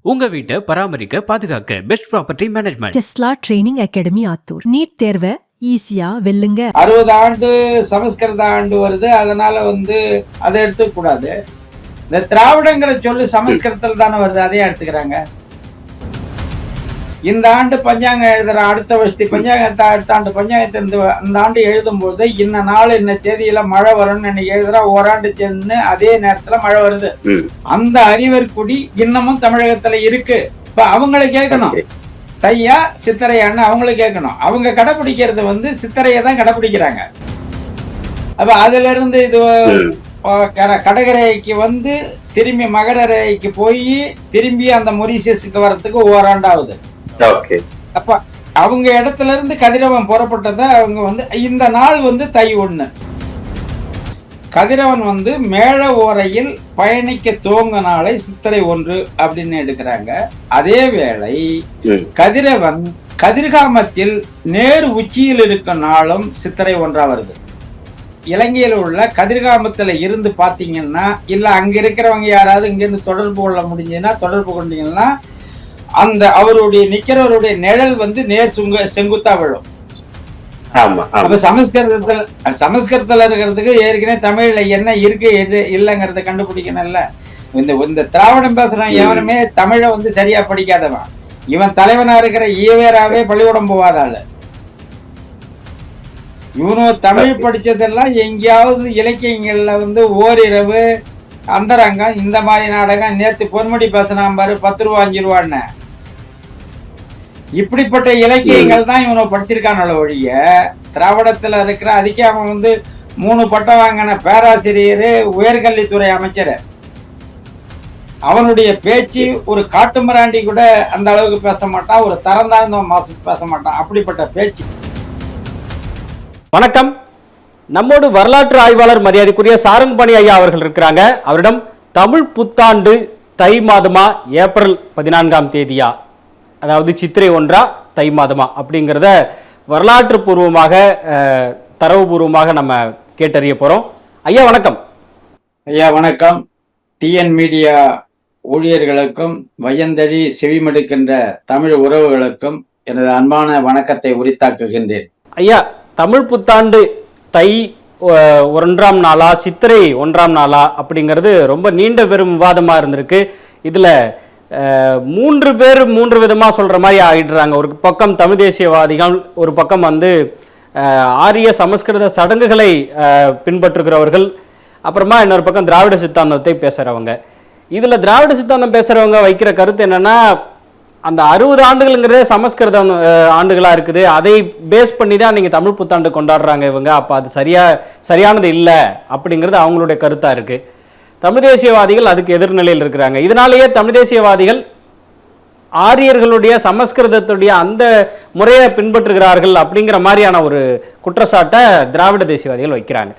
உங்க வீட்டை பராமரிக்க பாதுகாக்க best property management. Tesla training academy Attur. NEET தேர்வை ஈஸியா வெல்லுங்க. 60 ஆண்டு சமஸ்கிருத ஆண்டு வருது, அதனால அதை எடுத்துக்க கூடாது. இந்த திராவிடங்கிற சொல்லு சமஸ்கிருதத்தில் தானே வருது, அதையும் எடுத்துக்கிறாங்க. இந்த ஆண்டு பஞ்சாங்கம் எழுதுற அடுத்த வருஷத்து பஞ்சாங்கத்தை அடுத்த ஆண்டு பஞ்சாங்கத்தை இந்த ஆண்டு எழுதும்போது இன்ன நாள் இன்ன தேதியில மழை வரும்னு இன்னைக்கு எழுதுறா, ஓராண்டு சேர்ந்து அதே நேரத்துல மழை வருது. அந்த அறிவற்குடி இன்னமும் தமிழகத்துல இருக்கு. இப்ப அவங்களை கேட்கணும், தையா சித்திரையான்னு அவங்களை கேட்கணும். அவங்க கடைபிடிக்கிறது சித்திரையை தான் கடைபிடிக்கிறாங்க. அப்ப அதுல இருந்து இது கடகரைக்கு திரும்பி மகரரைக்கு போய் திரும்பி அந்த மொரீசியஸுக்கு வர்றதுக்கு ஓராண்டாவது. அப்ப அவங்க இடத்துல இருந்து கதிரவன் புறப்பட்டத அவங்க இந்த நாள் தை 1. கதிரவன் மேல ஓரையில் பயணிக்க துவங்க நாளை சித்திரை 1 அப்படின்னு எடுக்கிறாங்க. அதே வேளை கதிரவன் கதிர்காமத்தில் நேர் உச்சியில் இருக்கும் நாளும் சித்திரை 1 வருது. இலங்கையில் உள்ள கதிர்காமத்துல இருந்து பாத்தீங்கன்னா, இல்ல அங்க இருக்கிறவங்க யாராவது இங்க இருந்து தொடர்பு கொள்ள முடிஞ்சதுன்னா தொடர்பு கொண்டீங்கன்னா, அந்த அவருடைய நிக்கிறவருடைய நிழல் நேர் செங்குத்தா விழும். அப்ப சமஸ்கிருதத்துல இருக்கிறதுக்கு ஏற்கனவே தமிழ்ல என்ன இருக்கு எது இல்லைங்கிறத கண்டுபிடிக்கணும்ல. இந்த திராவிடம் பேசுறான் எவனுமே தமிழை சரியா படிக்காதவன். இவன் தலைவனா இருக்கிற ஈவேராவே பள்ளிக்கூடம் போவாதாள். இவனும் தமிழ் படிச்சதெல்லாம் எங்கேயாவது இலக்கியங்கள்ல ஓரிரவு அந்தரங்கம் இந்த மாதிரி நாடகம். நேற்று பொன்முடி பேசினான் பாரு, 10 ரூபா 5 ரூபான்னு. இப்படிப்பட்ட இலக்கியங்கள் தான் இவனை படிச்சிருக்கான ஒழிய திராவிடத்துல இருக்கிற அதுக்கே அவன் 3 பட்டம் வாங்கின பேராசிரியர், உயர்கல்வித்துறை அமைச்சர். அவனுடைய பேச்சு ஒரு காட்டுமிராண்டி கூட அந்த அளவுக்கு பேச மாட்டான், ஒரு தரந்தாழ்ந்த மாசம் பேச மாட்டான். அப்படிப்பட்ட பேச்சு. வணக்கம். நம்மோடு வரலாற்று ஆய்வாளர் மரியாதைக்குரிய சாரங்கபாணி ஐயா அவர்கள் இருக்கிறாங்க. அவரிடம் தமிழ் புத்தாண்டு தை மாதமா ஏப்ரல் 14ஆம் தேதியா, அதாவது சித்திரை 1 தை மாதமா அப்படிங்கிறத வரலாற்று பூர்வமாக தரவுபூர்வமாக நம்ம கேட்டறிய போறோம். ஐயா வணக்கம். ஐயா வணக்கம். டிஎன் மீடியா ஊழியர்களுக்கும் வயந்தடி செவிமடுக்கின்ற தமிழ் உறவுகளுக்கும் எனது அன்பான வணக்கத்தை உரித்தாக்குகின்றேன். ஐயா, தமிழ் புத்தாண்டு தை 1ஆம் நாளா சித்திரை 1ஆம் நாளா அப்படிங்கிறது ரொம்ப நீண்ட பெரும் விவாதமா இருந்திருக்கு. இதுல 3 பேர் 3 விதமா சொல்ற மாதிரி ஆகிடுறாங்க. ஒரு பக்கம் தமிழ் தேசியவாதிகள், ஒரு பக்கம் ஆரிய சமஸ்கிருத சடங்குகளை பின்பற்றுகிறவர்கள், அப்புறமா இன்னொரு பக்கம் திராவிட சித்தாந்தத்தை பேசுறவங்க. இதுல திராவிட சித்தாந்தம் பேசுறவங்க வைக்கிற கருத்து என்னன்னா, அந்த 60 ஆண்டுகள்ங்கிறதே சமஸ்கிருதம் ஆண்டுகளா இருக்குது, அதை பேஸ் பண்ணி தான் நீங்க தமிழ் புத்தாண்டு கொண்டாடுறாங்க இவங்க, அப்ப அது சரியானது இல்லை அப்படிங்கிறது அவங்களுடைய கருத்தா இருக்கு. தமிழ் தேசியவாதிகள் அதுக்கு எதிர்நிலையில் இருக்கிறாங்க. இதனாலேயே தமிழ் தேசியவாதிகள் ஆரியர்களுடைய சமஸ்கிருதத்துடைய அந்த முறையை பின்பற்றுகிறார்கள் அப்படிங்கிற மாதிரியான ஒரு குற்றச்சாட்டை திராவிட தேசியவாதிகள் வைக்கிறாங்க.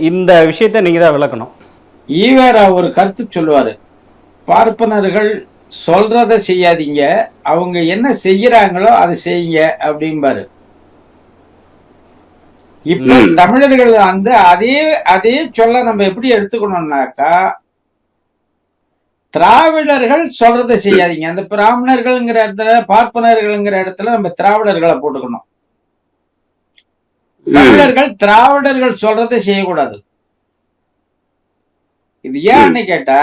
இந்த விஷயத்தை நீங்க தான் விளக்கணும். ஈவேரா ஒரு கருத்து சொல்லுவாரு, பார்ப்பனர்கள் சொல்றத செய்யாதீங்க, அவங்க என்ன செய்யறாங்களோ அதை செய்யுங்க அப்படிம்பாரு. இப்ப தமிழர்கள் அதே சொல்ல நம்ம எப்படி எடுத்துக்கணும்னாக்கா, திராவிடர்கள் சொல்றதை செய்யாதீங்க. அந்த பிராமணர்கள்ங்கிற இடத்துல பார்ப்பனர்கள்ங்கிற இடத்துல நம்ம திராவிடர்களை போட்டுக்கணும். தமிழர்கள் திராவிடர்கள் சொல்றதை செய்யக்கூடாது. இது ஏன்னு கேட்டா,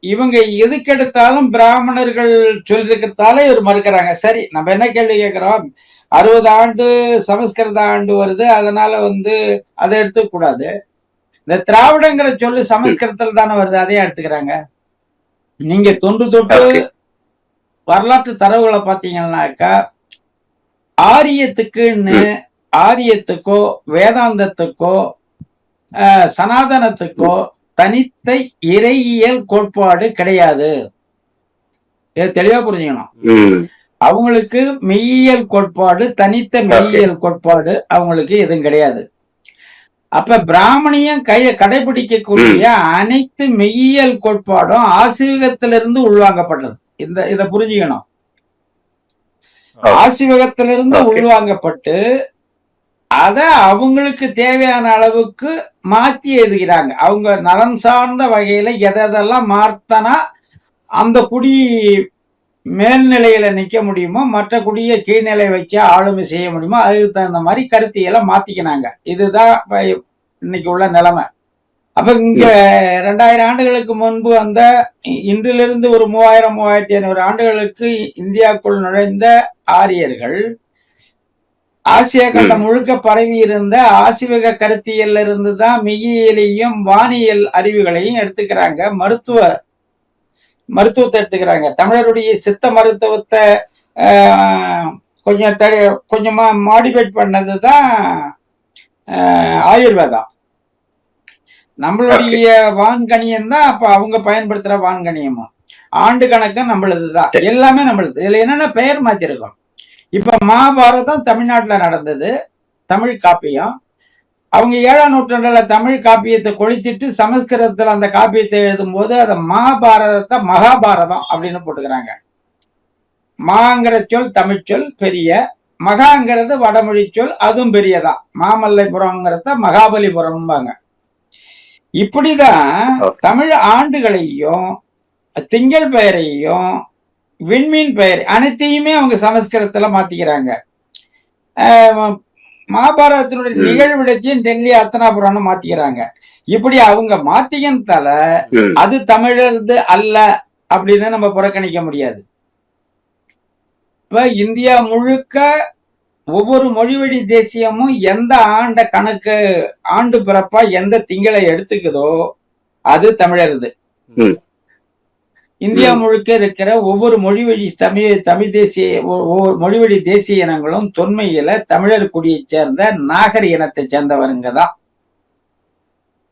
இவங்க எதுக்கெடுத்தாலும் பிராமணர்கள் சொல்லிருக்கிறதால இவர் மறுக்கிறாங்க. சரி, நம்ம என்ன கேள்வி கேட்கிறோம், 60 ஆண்டு சமஸ்கிருத ஆண்டு வருது, அதனால அதை எடுத்துக்க கூடாது. இந்த திராவிடங்கிற சொல்லு சமஸ்கிருதத்தில் தானே வருது, அதையும் எடுத்துக்கிறாங்க. நீங்க தொன்று தொட்டு வரலாற்று தரவுகளை பார்த்தீங்கன்னாக்கா, ஆரியத்துக்கோ வேதாந்தத்துக்கோ சனாதனத்துக்கோ தனித்த இறையியல் கோட்பாடு கிடையாது. தெளிவா புரிஞ்சுக்கணும். அவங்களுக்கு மெய்யியல் கோட்பாடு, தனித்த மெய்யியல் கோட்பாடு அவங்களுக்கு எதுவும் கிடையாது. அப்ப பிராமணியம் கடைபிடிக்கக்கூடிய அனைத்து மெய்யியல் கோட்பாடும் ஆசிவகத்திலிருந்து உள்வாங்கப்பட்டது. இத புரிஞ்சுக்கணும். ஆசிவகத்திலிருந்து உள்வாங்கப்பட்டு அத அவங்களுக்கு தேவையான அளவுக்கு மாற்றி எழுதுகிறாங்க. அவங்க நலன் சார்ந்த வகையில எதெல்லாம் மாத்தனா அந்த குடி மேல்நிலையில நிக்க முடியுமோ, மற்ற குடியை கீழ்நிலை வச்சு ஆளுமை செய்ய முடியுமோ, அதுக்கு தகுந்த மாதிரி கருத்தியலை மாத்திக்கினாங்க. இதுதான் இன்னைக்கு உள்ள நிலைமை. அப்ப இங்க 2000 ஆண்டுகளுக்கு முன்பு வந்த இன்றிலிருந்து ஒரு 3000 3500 ஆண்டுகளுக்கு இந்தியாவுக்குள் நுழைந்த ஆரியர்கள் ஆசியா கண்டம் முழுக்க பரவி இருந்த ஆசிவக கருத்தியல்ல இருந்து தான் மெய்யியலையும் வானியல் அறிவுகளையும் எடுத்துக்கிறாங்க. மருத்துவத்தை எடுத்துக்கிறாங்க. தமிழருடைய சித்த மருத்துவத்தை கொஞ்சமா மாடிஃபைட் பண்ணதுதான் ஆயுர்வேதம். நம்மளுடைய வான்கணியம் தான் அப்ப அவங்க பயன்படுத்துற வான்கணியமும். ஆண்டு கணக்கு நம்மளதுதான், எல்லாமே நம்மளது. இதுல என்னென்ன பெயர் மாத்திருக்கோம். இப்ப மகாபாரதம் தமிழ்நாட்டுல நடந்தது, தமிழ் காப்பியம். அவங்க 7ஆம் நூற்றாண்டுல தமிழ் காப்பியத்தை கொளுத்திட்டு சமஸ்கிருதத்துல அந்த காப்பியத்தை எழுதும் போது அதை மகாபாரதத்தை மகாபாரதம் அப்படின்னு போட்டுக்கிறாங்க. மாங்கிற சொல் தமிழ் சொல் பெரிய, மகாங்கிறது வடமொழி சொல், அதுவும் பெரியதான். மாமல்லைபுரம்ங்கிறத மகாபலிபுரம்பாங்க. இப்படிதான் தமிழ் ஆண்டுகளையும் திங்கள் பெயரையும் விண்மீன் பெயர் அனைத்தையுமே அவங்க சமஸ்கிருதத்துல மாத்திக்கிறாங்க. மகாபாரதத்தினுடைய நிகழ்விடத்தையும் டெல்லி அர்த்தனாபுரம்னு மாத்திக்கிறாங்க. இப்படி அவங்க மாத்தியத்தால அது தமிழர்து அல்ல அப்படின்னு நம்ம புறக்கணிக்க முடியாது. இப்ப இந்தியா முழுக்க ஒவ்வொரு மொழிவழி தேசியமும் எந்த கணக்கு ஆண்டு பிறப்பா எந்த திங்களை எடுத்துக்குதோ அது தமிழருது. இந்தியா முழுக்க இருக்கிற ஒவ்வொரு மொழிவழி தமிழ் தேசிய ஒவ்வொரு மொழிவழி தேசிய இனங்களும் தொன்மையில தமிழர் குடியை சேர்ந்த நாகர் இனத்தை சேர்ந்தவருங்க தான்.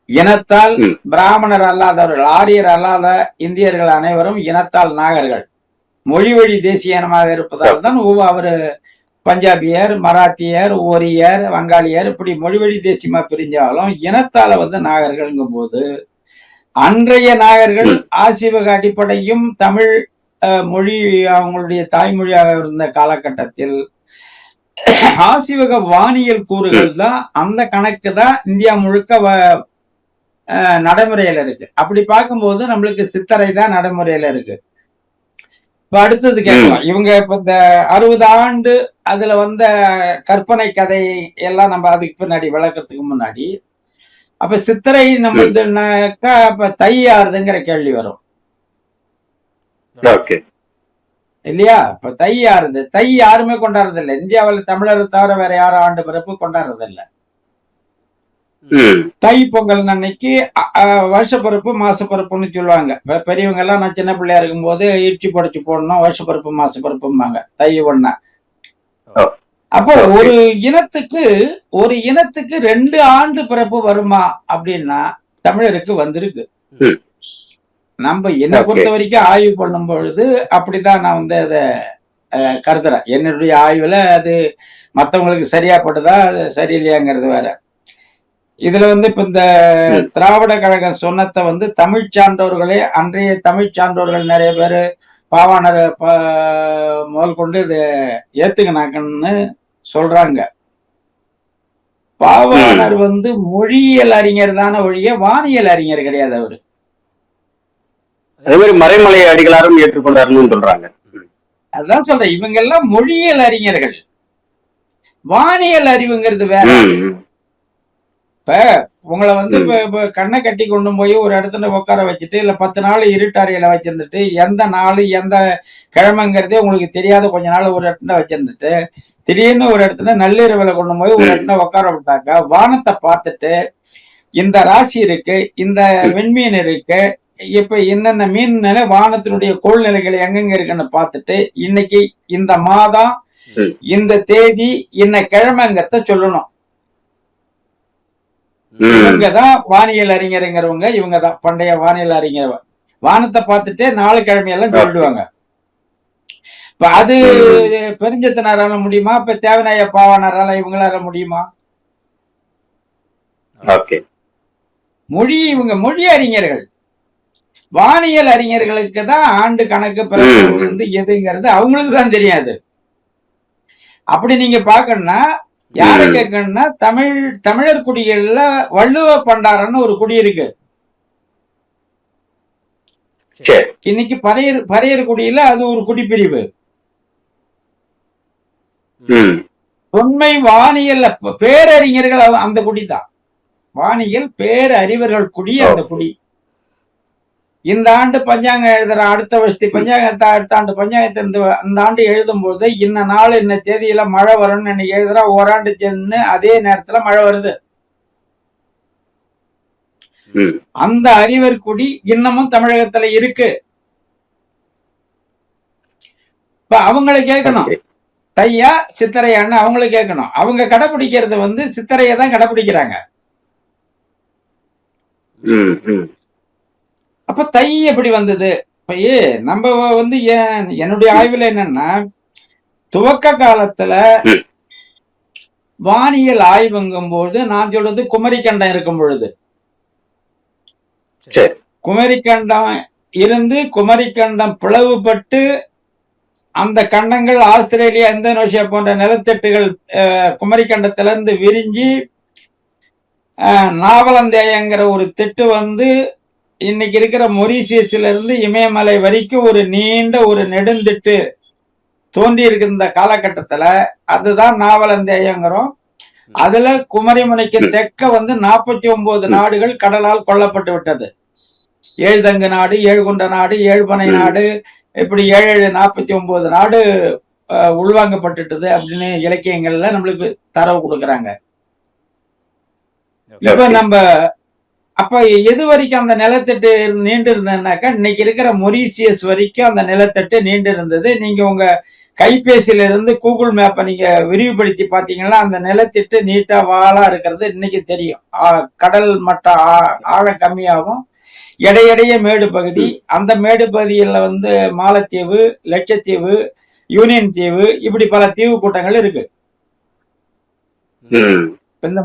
இனத்தால் பிராமணர் அல்லாதவர்கள், ஆரியர் அல்லாத இந்தியர்கள் அனைவரும் இனத்தால் நாகர்கள். மொழிவழி தேசிய இனமாக இருப்பதால் தான் அவரு பஞ்சாபியர், மராத்தியர், ஓரியர், வங்காளியர் இப்படி மொழிவழி தேசியமா பிரிஞ்சாலும் இனத்தால நாகர்கள்ங்கும் போது அன்றைய நாகர்கள் ஆசிவக அடிப்படையும் தமிழ் மொழி அவங்களுடைய தாய்மொழியாக இருந்த காலகட்டத்தில் ஆசிவக வானியல் கூறுகள் தான், அந்த கணக்கு தான் இந்தியா முழுக்க நடைமுறையில இருக்கு. அப்படி பார்க்கும்போது நம்மளுக்கு சித்தரை தான் நடைமுறையில இருக்கு. இப்ப அடுத்தது கேட்கலாம், இவங்க இப்ப இந்த 60 ஆண்டு அதுல வந்த கற்பனை கதை எல்லாம் நம்ம அதுக்கு பின்னாடி விளக்கத்துக்கு முன்னாடி, அப்ப சித்திரை நம்மளுக்குனாக்கா அப்ப தை யாருதுங்கிற கேள்வி வரும் இல்லையா? இப்ப தை யாருது? தை யாருமே கொண்டாடுறது இல்லை இந்தியாவில். தமிழரை தவிர வேற யாரும் ஆண்டு பிறப்பு கொண்டாடுறது இல்லை. தை பொங்கல் அன்னைக்கு வருஷப்பருப்பு மாசப்பருப்புன்னு சொல்லுவாங்க. பெரியவங்க எல்லாம் நான் சின்ன பிள்ளையா இருக்கும் போது இட்சி பொடிச்சு போடணும், வருஷப்பருப்பு மாசப்பருப்பும்பாங்க தை ஒண்ண. அப்போ ஒரு இனத்துக்கு 2 ஆண்டு பிறப்பு வருமா அப்படின்னா தமிழருக்கு வந்திருக்கு. நம்ம என்னை பொறுத்த வரைக்கும் ஆய்வு பண்ணும் பொழுது அப்படிதான் நான் அதை கருதுறேன். என்னுடைய ஆய்வுல அது மற்றவங்களுக்கு சரியா படுதா சரியில்லையாங்கிறது வேற. இதுல இப்ப இந்த திராவிட கழகம் சொன்னத்தை தமிழ் சான்றோர்களே, அன்றைய தமிழ் சான்றோர்கள் நிறைய பேரு பாவாணர் முதல் கொண்டு இதை ஏத்துக்கினாங்கன்னு சொல்றாங்க. பாவாணர் மொழியியல் அறிஞர் தானே ஒழிய வானியல் அறிஞர் கிடையாது. அவரு அதே மாதிரி மறைமலை அடிகளாரும் ஏற்றுக்கொண்டாருன்னு சொல்றாங்க. அதான் சொல்றேன், இவங்க எல்லாம் மொழியியல் அறிஞர்கள், வானியல் அறிவுங்கிறது வேற. இப்ப உங்களை இப்ப கண்ணை கட்டி கொண்டு போய் ஒரு இடத்துல உட்கார வச்சுட்டு இல்ல 10 நாள் இருட்டறையில வச்சிருந்துட்டு எந்த நாள் எந்த கிழமைங்கிறதே உங்களுக்கு தெரியாத கொஞ்ச நாள் ஒரு இடத்துல வச்சிருந்துட்டு திடீர்னு ஒரு இடத்துல நள்ளிரவுல கொண்டு போய் ஒரு இடத்துல உட்கார விட்டாக்க வானத்தை பார்த்துட்டு இந்த ராசி இருக்கு, இந்த விண்மீன் இருக்கு, இப்ப என்னென்ன மீன் நிலை வானத்தினுடைய கோள்நிலைகள் எங்கெங்க இருக்குன்னு பார்த்துட்டு இன்னைக்கு இந்த மாதம் இந்த தேதி இன்ன கிழமைங்கிறத சொல்லணும். இவங்கதான் வானியல் அறிஞருங்கிறவங்க. இவங்கதான் பண்டைய வானியல் அறிஞர். வானத்தை பார்த்துட்டு 4 கிழமையெல்லாம் சொல்லிடுவாங்க. இப்ப அது பெருஞ்சத்தினரால முடியுமா? இப்ப தேவநாய பாவாணரால இவங்களால முடியுமா? இவங்க மொழி அறிஞர்கள். வானியல் அறிஞர்களுக்கு தான் ஆண்டு கணக்கு பிறகு எதுங்கிறது அவங்களுக்கு தான் தெரியாது. அப்படி நீங்க பாக்கணும்னா யாரை கேட்கணும்னா தமிழர் குடிகள்ல வள்ளுவ பண்டாரன்னு ஒரு குடி இருக்கு. சரி. இன்னைக்கு பரையர்குடியில அது ஒரு குடிப்பிரிவு. ம். தொன்மை வானியல் பேரறிஞர்கள் அந்த குடிதான். வானியல் பேரறிவர்கள் குடி அந்த குடி. இந்த ஆண்டு பஞ்சாங்கம் எழுதுற அடுத்த வருஷத்து பஞ்சாங்கத்தை அடுத்த ஆண்டு பஞ்சாங்கத்தை இந்த ஆண்டு எழுதும்போது இன்ன நாள் இன்ன தேதியில மழை வரும்னு இன்னைக்கு எழுதுறா, ஓராண்டு சென்று அதே நேரத்துல மழை வருது. அந்த அறிவர் குடி இன்னமும் தமிழகத்துல இருக்கு. இப்ப அவங்களை கேட்கணும், தையா சித்திரையான்னு அவங்களை கேட்கணும். அவங்க கடைபிடிக்கிறது வந்து சித்திரையை தான் கடைபிடிக்கிறாங்க. அப்ப தை எப்படி வந்தது? இப்ப நம்ம வந்து என்னுடைய ஆய்வுல என்னன்னா, துவக்க காலத்துல வானியல் ஆய்வுங்கும் போது நான் சொல்றது குமரிக்கண்டம் இருக்கும் பொழுது, குமரிக்கண்டம் இருந்து குமரிக்கண்டம் பிளவுபட்டு அந்த கண்டங்கள் ஆஸ்திரேலியா இந்தோனேஷியா போன்ற நிலத்தட்டுகள் குமரிக்கண்டத்திலிருந்து விரிஞ்சு நாவலந்தேயங்கிற ஒரு திட்டு வந்து இன்னைக்கு இருக்கிற மொரீசியஸ்ல இருந்து இமயமலை வரைக்கும் ஒரு நீண்ட ஒரு நெடுந்திட்டு தோன்றி இருக்கின்ற காலகட்டத்துல அதுதான் நாவலந்தேயங்கிறோம். அதுல குமரிமுனைக்கு தெற்க வந்து 49 நாடுகள் கடலால் கொல்லப்பட்டு விட்டது. ஏழ்தங்கு நாடு, ஏழ்குண்ட நாடு, ஏழ்பனை நாடு, இப்படி 49 நாடு உள்வாங்கப்பட்டுட்டது அப்படின்னு இலக்கியங்கள்ல நம்மளுக்கு தரவு கொடுக்குறாங்க. இப்ப நம்ம அப்ப எது வரைக்கும் அந்த நிலத்தட்டு நீண்டு இருந்ததுனாக்கா இன்னைக்கு இருக்கிற மொரீசியஸ் வரைக்கும் அந்த நிலத்தட்டு நீண்டு இருந்தது. நீங்க உங்க கைபேசியில இருந்து கூகுள் மேப்பை நீங்க விரிவுபடுத்தி பாத்தீங்கன்னா அந்த நிலத்தட்டு நீட்டா வாழா இருக்கிறது இன்னைக்கு தெரியும். கடல் மட்டம் ஆழம் கம்மியாகும், இடையிடையே மேடு பகுதி. அந்த மேடு பகுதியில் வந்து மாலத்தீவு, லட்சத்தீவு, யூனியன் தீவு, இப்படி பல தீவு கூட்டங்கள் இருக்கு. இந்த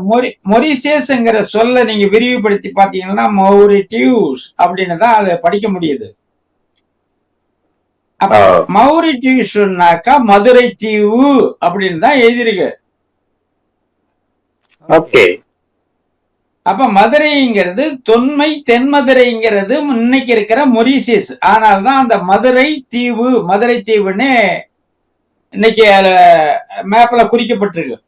மொரீசியஸ்ங்கிற சொல்ல நீங்க விரிவுபடுத்தி பாத்தீங்கன்னா மௌரிட்டியூஸ் அப்படின்னு தான் அதை படிக்க முடியுது. அப்ப மௌரிட்டியூஸ்னாக்கா மதுரை தீவு அப்படின்னு தான் எழுதியிருக்கு. அப்ப மதுரைங்கிறது தொன்மை தென்மதுரைங்கிறது இன்னைக்கு இருக்கிற மொரீசியஸ். ஆனால்தான் அந்த மதுரை தீவு மதுரை தீவுன்னு இன்னைக்கு மேப்ல குறிக்கப்பட்டிருக்கு.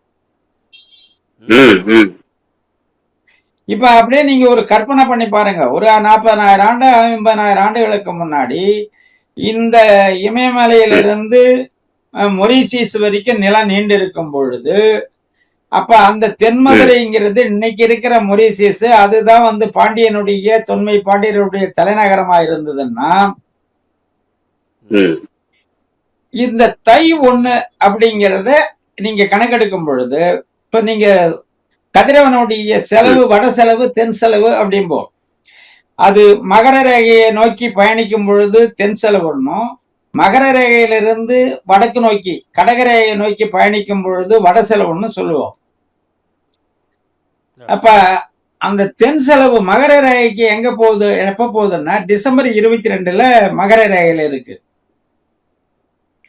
இப்ப அப்படியே நீங்க ஒரு கற்பனை பண்ணி பாருங்க, ஒரு 40,000 ஆண்டு 50,000 ஆண்டுகளுக்கு முன்னாடி இந்த இமயமலையிலிருந்து மொரீசியஸ் வரைக்கும் நிலம் நீண்டு இருக்கும் பொழுது, அப்ப அந்த தென்மதுரைங்கிறது இன்னைக்கு இருக்கிற மொரீசியஸ், அதுதான் வந்து பாண்டியனுடைய தொன்மை பாண்டியனுடைய தலைநகரமா இருந்ததுன்னா, இந்த தை 1 அப்படிங்கிறத நீங்க கணக்கெடுக்கும் பொழுது, இப்ப நீங்க கதிரவனுடைய செலவு வட செலவு தென் செலவு அப்படிம்போம். அது மகர ரேகையை நோக்கி பயணிக்கும் பொழுது தென் செலவுன்னும், மகர ரேகையிலிருந்து வடக்கு நோக்கி கடகரேகையை நோக்கி பயணிக்கும் பொழுது வட செலவுன்னு சொல்லுவோம். அப்ப அந்த தென் செலவு மகர ரேகைக்கு எங்க போகுது, எப்ப போகுதுன்னா டிசம்பர் 22ல மகர ரேகையில இருக்கு.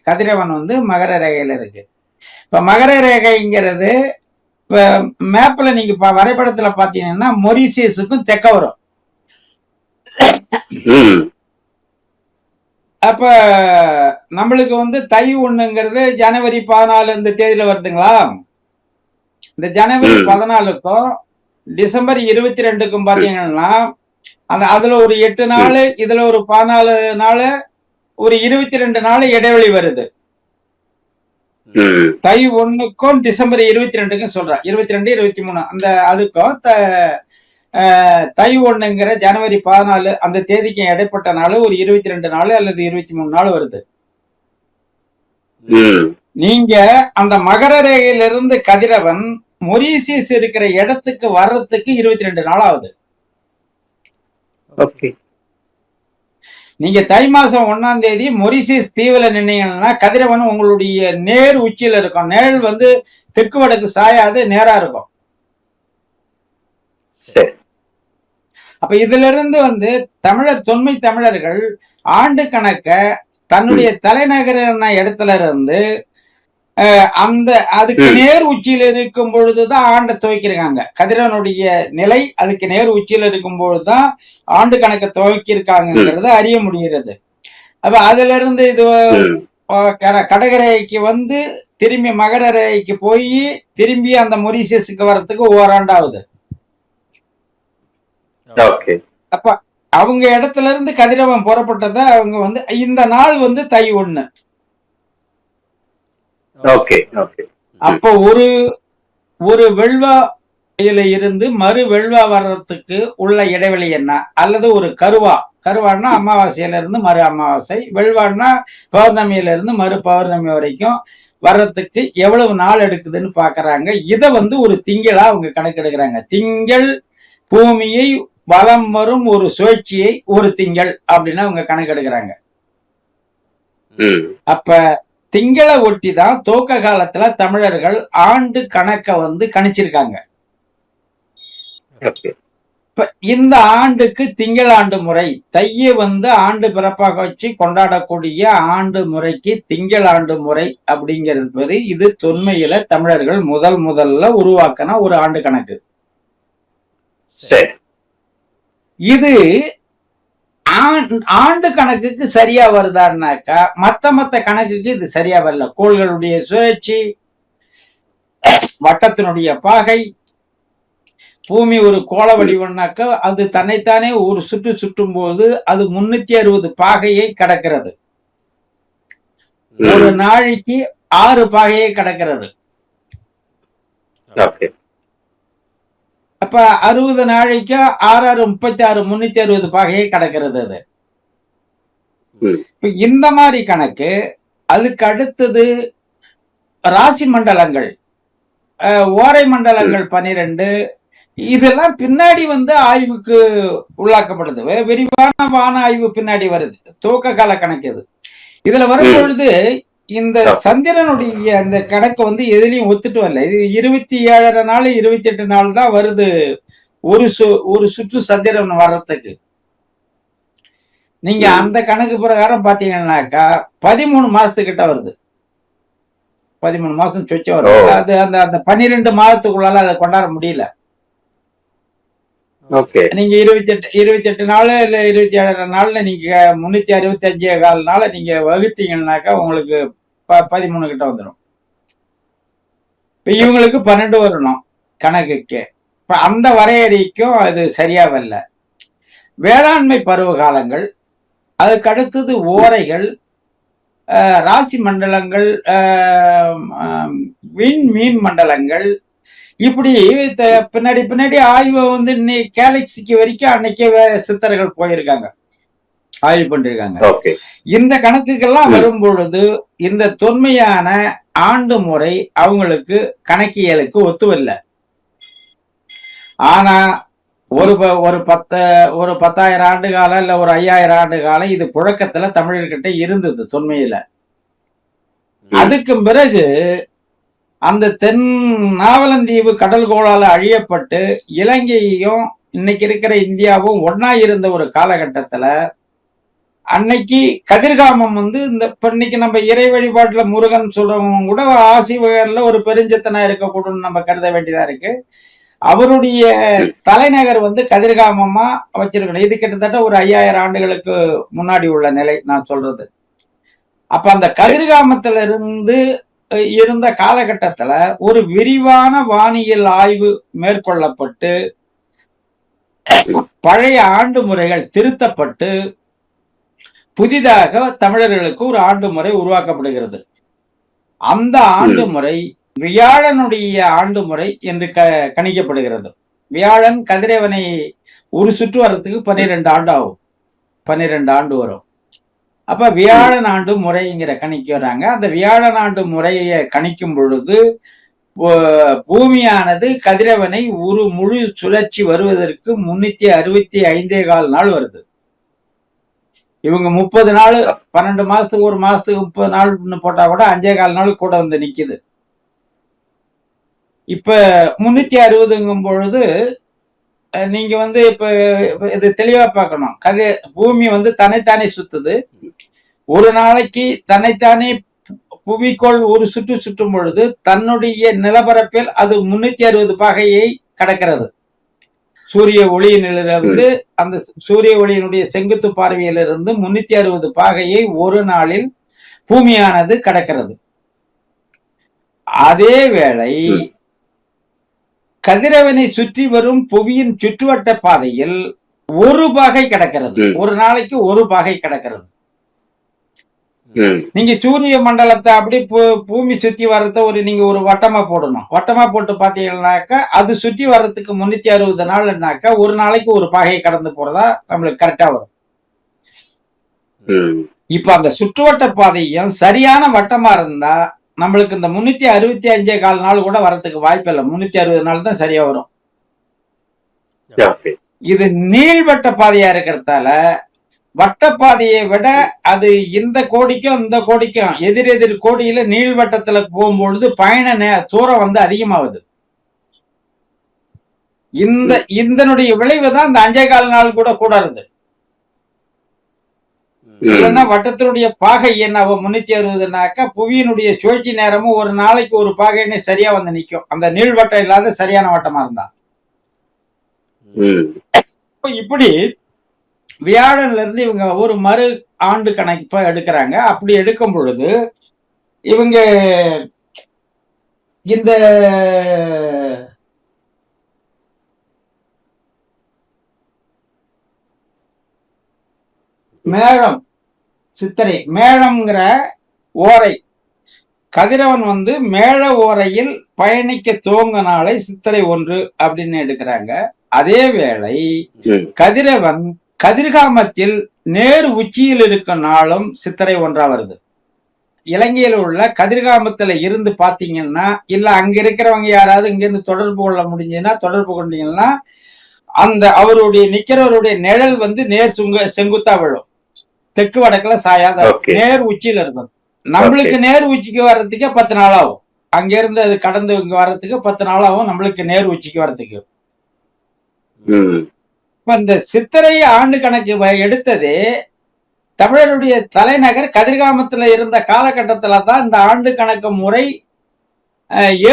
கதிரவன் வந்து மகர ரேகையில இருக்கு. இப்ப மகர ரேகைங்கிறது இப்ப மேப்ல நீங்க வரைபடத்துல பாத்தீங்கன்னா மொரீசியஸுக்கும் தெக்க வரும். அப்ப நம்மளுக்கு வந்து தை 1ங்கிறது ஜனவரி 14 இந்த தேதியில வருதுங்களா? இந்த ஜனவரி 14க்கும் டிசம்பர் 22க்கும் பாத்தீங்கன்னா அதுல ஒரு 8 நாள், இதுல ஒரு 14 நாள், ஒரு 22 நாள் இடைவெளி வருது. தை 1க்கும் டிசம்பர் 22க்கும் சொல்றேன், 22, 23 அந்த அதுக்கும் தை 1ங்கிற ஜனவரி 14 அந்த தேதிக்கு இடைப்பட்ட நாள் ஒரு 22 நாள் அல்லது 23 நாள் வருது. நீங்க அந்த மகர ரேகையிலிருந்து கதிரவன் மொரீசியஸ் இருக்கிற இடத்துக்கு வர்றதுக்கு 22 நாள் ஆகுது. நீங்க தை மாசம் 1ஆம் தேதி மொரீசியஸ் தீவுல நின்னீங்கன்னா கதிரவன் உங்களுடைய நேர் உச்சியில இருக்கும். நேர் வந்து தெற்கு வடக்கு சாயாது, நேரா இருக்கும். அப்ப இதுல இருந்து வந்து தொன்மை தமிழர்கள் ஆண்டு கணக்க தன்னுடைய தலைநகரான இடத்துல இருந்து அந்த அதுக்கு நேர் உச்சியில இருக்கும் பொழுதுதான் ஆண்டை துவக்கிருக்காங்க. கதிரவனுடைய நிலை அதுக்கு நேர் உச்சியில இருக்கும் பொழுதுதான் ஆண்டு கணக்கை துவக்கிருக்காங்கிறத அறிய முடிகிறது. அப்ப அதுல இருந்து இது கடகரேகைக்கு வந்து திரும்பி மகர ரேகைக்கு போய் திரும்பி அந்த மொரீசியஸுக்கு வர்றதுக்கு ஓராண்டாகுது. அப்ப அவங்க இடத்துல இருந்து கதிரவன் புறப்பட்டத அவங்க வந்து இந்த நாள் வந்து தை 1. அப்ப ஒரு வெள்வாயில இருந்து மறு வெள்வா வர்றதுக்கு உள்ள இடைவெளி என்ன, அல்லது ஒரு கருவான்னா அமாவாசையில இருந்து மறு அமாவாசை, வெள்வான்னா பௌர்ணமியில இருந்து மறு பௌர்ணமி வரைக்கும் வர்றதுக்கு எவ்வளவு நாள் எடுக்குதுன்னு பாக்குறாங்க. இத வந்து ஒரு திங்களா அவங்க கணக்கெடுக்கிறாங்க. திங்கள் பூமியை வலம் வரும் ஒரு சுழற்சியை ஒரு திங்கள் அப்படின்னு அவங்க கணக்கெடுக்கிறாங்க. அப்ப திங்களை ஒட்டி தான் துவக்க காலத்துல தமிழர்கள் ஆண்டு கணக்க வந்து கணிச்சிருக்காங்க. இப்ப இந்த ஆண்டுக்கு திங்கள் ஆண்டு முறை, தைய வந்து ஆண்டு பிறப்பாக வச்சு கொண்டாடக்கூடிய ஆண்டு முறைக்கு திங்கள் ஆண்டு முறை அப்படிங்கிறது பேரு. இது தொன்மையில தமிழர்கள் முதல்ல உருவாக்கின ஒரு ஆண்டு கணக்கு. இது ஆண்டு கணக்குக்கு சரியா வருதான்னாக்கா மத்த கணக்குக்கு இது சரியா வரல. கோள்களுடைய சுழற்சி, வட்டத்தினுடைய பாகை, பூமி ஒரு கோள வடிவம்னாக்கா அது தன்னைத்தானே ஒரு சுற்று சுற்றும் போது அது 360 பாகையை கடக்கிறது. ஒரு நாளைக்கு 6 பாகையை கடக்கிறது. அப்ப 60 நாளைக்கு 6 36 360 பாகையை கடக்கிறது. அது இந்த மாதிரி கணக்கு. அதுக்கு அடுத்தது ராசி மண்டலங்கள், ஓரை மண்டலங்கள் 12, இதெல்லாம் பின்னாடி வந்து ஆய்வுக்கு உள்ளாக்கப்படுது. விரிவான வான ஆய்வு பின்னாடி வருது. துவக்க கால கணக்கு இது. இதுல வரும் பொழுது இந்த சந்திரனுடைய அந்த கணக்கு வந்து எதுலயும் ஒத்துட்டு வரல. இது 27 நாள் 28 நாள் தான் வருது ஒரு சுற்று சந்திரன் வர்றதுக்கு. நீங்க அந்த கணக்கு பிரகாரம் பாத்தீங்கன்னாக்கா 13 மாசத்துக்கிட்ட வருது. 13 மாசம் சொச்ச வருது. அது அந்த 12 மாதத்துக்குள்ளால அதை கொண்டாட முடியல. நீங்க 28 நாள் இல்ல 27 நாள்ல நீங்க 365 நாள நீங்க வகுத்தீங்கன்னாக்கா உங்களுக்கு 13 கிட்ட வந்துடும். இப்ப இவங்களுக்கு 12 வரணும் கணக்குக்கு. இப்ப அந்த வரையறைக்கும் அது சரியா வரல. வேளாண்மை பருவ காலங்கள், அதுக்கு அடுத்தது ஓரைகள், ராசி மண்டலங்கள், மீன் மண்டலங்கள், இப்படி பின்னாடி ஆய்வு வந்து கேலக்சிக்கு வரைக்கும் அன்னைக்கே சித்தர்கள் போயிருக்காங்க, ஆய்வு பண்ணிருக்காங்க. இந்த கணக்குகள்லாம் வரும் பொழுது இந்த தொன்மையான ஆண்டு முறை அவங்களுக்கு கணக்கியலுக்கு ஒத்துவல்ல. ஆனா ஒரு 10,000 ஆண்டு காலம் இல்ல ஒரு 5,000 ஆண்டு காலம் இது புழக்கத்துல தமிழர்கிட்ட இருந்தது தொன்மையில. அதுக்கு பிறகு அந்த தென் நாவலந்தீவு கடல்கோளால அழியப்பட்டு இலங்கையும் இன்னைக்கு இருக்கிற இந்தியாவும் ஒன்னா இருந்த ஒரு காலகட்டத்துல அன்னைக்கு கதிர்காமம் வந்து இந்த இன்னைக்கு நம்ம இறை வழிபாட்டுல முருகன் சொல்றவங்க கூட ஆசிவகர்ல ஒரு பெருஞ்சத்தனா இருக்கக்கூடும் நம்ம கருத வேண்டியதா இருக்கு. அவருடைய தலைநகர் வந்து கதிர்காமமா வச்சிருக்கணும். இது கிட்டத்தட்ட ஒரு 5,000 ஆண்டுகளுக்கு முன்னாடி உள்ள நிலை நான் சொல்றது. அப்ப அந்த கதிர்காமத்துல இருந்து இருந்த காலகட்டத்துல ஒரு விரிவான வானியல் ஆய்வு மேற்கொள்ளப்பட்டு பழைய ஆண்டு முறைகள் திருத்தப்பட்டு புதிதாக தமிழர்களுக்கு ஒரு ஆண்டு முறை உருவாக்கப்படுகிறது. அந்த ஆண்டு முறை வியாழனுடைய ஆண்டு முறை என்று கணிக்கப்படுகிறது. வியாழன் கதிரவனை ஒரு சுற்று வர்றதுக்கு 12 ஆண்டு ஆகும். 12 ஆண்டு வரும். அப்ப வியாழன் ஆண்டு முறைங்கிற கணிக்கிறாங்க. அந்த வியாழன் ஆண்டு முறையை கணிக்கும் பொழுது பூமியானது கதிரவனை ஒரு முழு சுழற்சி வருவதற்கு 365 நாள் வருது. இவங்க 30 நாள் 12 மாசத்துக்கு ஒரு மாசத்துக்கு 30 நாள் போட்டா கூட 5,4 நாள் கூட வந்து நிக்குது. இப்ப 360ங்கும் பொழுது நீங்க வந்து இப்ப இது தெளிவா பார்க்கணும். பூமி வந்து தன்னைத்தானே சுத்துது. ஒரு நாளைக்கு தன்னைத்தானே புவிக்கோள் ஒரு சுற்று சுற்றும் பொழுது தன்னுடைய நிலப்பரப்பில் அது 360 பாகையை கடக்கிறது. சூரிய ஒளியிலிருந்து அந்த சூரிய ஒளியினுடைய செங்குத்து பார்வையிலிருந்து 360 பாகையை ஒரு நாளில் பூமியானது கடக்கிறது. அதே வேளை கதிரவனை சுற்றி வரும் புவியின் சுற்றுவட்ட பாதையில் ஒரு பாகை கிடக்கிறது. ஒரு நாளைக்கு ஒரு பாகை கிடக்கிறது. நீங்க சூரிய மண்டலத்தை அப்படி பூமி சுத்தி வர்றத நீங்க ஒரு வட்டமா போடணும். வட்டமா போட்டு பாத்தீங்கன்னாக்கா அது சுற்றி வர்றதுக்கு 360 நாள்னாக்கா ஒரு நாளைக்கு ஒரு பாகை கடந்து போறதா நம்மளுக்கு கரெக்டா வரும். இப்ப அந்த சுற்றுவட்ட பாதையும் சரியான வட்டமா இருந்தா நம்மளுக்கு இந்த 365 நாள் கூட வரதுக்கு வாய்ப்பு இல்லை. 360 நாள் தான் சரியா வரும். இது நீள்வட்ட பாதையா இருக்கிறதால வட்டப்பாதையை விட அது இந்த கோடிக்கும் இந்த கோடிக்கும் எதிரெதிர் கோடியில நீள்வட்டத்துல போகும்பொழுது பயண தூரம் வந்து அதிகமாகுது. இதனுடைய விளைவு தான் இந்த 5.25 நாள் கூட கூடாது. இல்லைன்னா வட்டத்தினுடைய பாகை என்ன 360நாக்கா புவியினுடைய சுழற்சி நேரமும் ஒரு நாளைக்கு ஒரு பாகைன்னு சரியா வந்து நிக்கும். அந்த நீள்வட்டம் இல்லாத சரியான வட்டமா இருந்தா. இப்படி வியாழன்ல இருந்து இவங்க ஒரு மறு ஆண்டு கணக்கு எடுக்கிறாங்க. அப்படி எடுக்கும் பொழுது இவங்க இந்த மேளம் சித்திரை மேளம்ங்கிற ஓரை கதிரவன் வந்து மேள ஓரையில் பயணிக்க துவங்க நாளை சித்திரை 1 அப்படின்னு எடுக்கிறாங்க. அதே வேளை கதிரவன் கதிர்காமத்தில் நேர் உச்சியில் இருக்கும் நாளும் சித்திரை 1 வருது. இலங்கையில் உள்ள கதிர்காமத்துல இருந்து பாத்தீங்கன்னா இல்ல அங்க இருக்கிறவங்க யாராவது இங்க இருந்து தொடர்பு கொள்ள முடிஞ்சதுன்னா தொடர்பு கொண்டீங்கன்னா அந்த அவருடைய நிக்கிறவருடைய நிழல் வந்து நேர் செங்குத்தா விழும். தெற்கு வடக்குல சாயாத நேர் உச்சியில இருக்கும். நம்மளுக்கு நேர் உச்சிக்கு வர்றதுக்கே 10 நாள் ஆகும். அங்க இருந்து அது கடந்து இங்க வர்றதுக்கு 10 நாள் ஆகும் நம்மளுக்கு நேர் உச்சிக்கு வர்றதுக்கு. இப்ப இந்த சித்திரை ஆண்டு கணக்கு எடுத்தது தமிழருடைய தலைநகர் கதிர்காமத்துல இருந்த காலகட்டத்துல தான் இந்த ஆண்டு கணக்கு முறை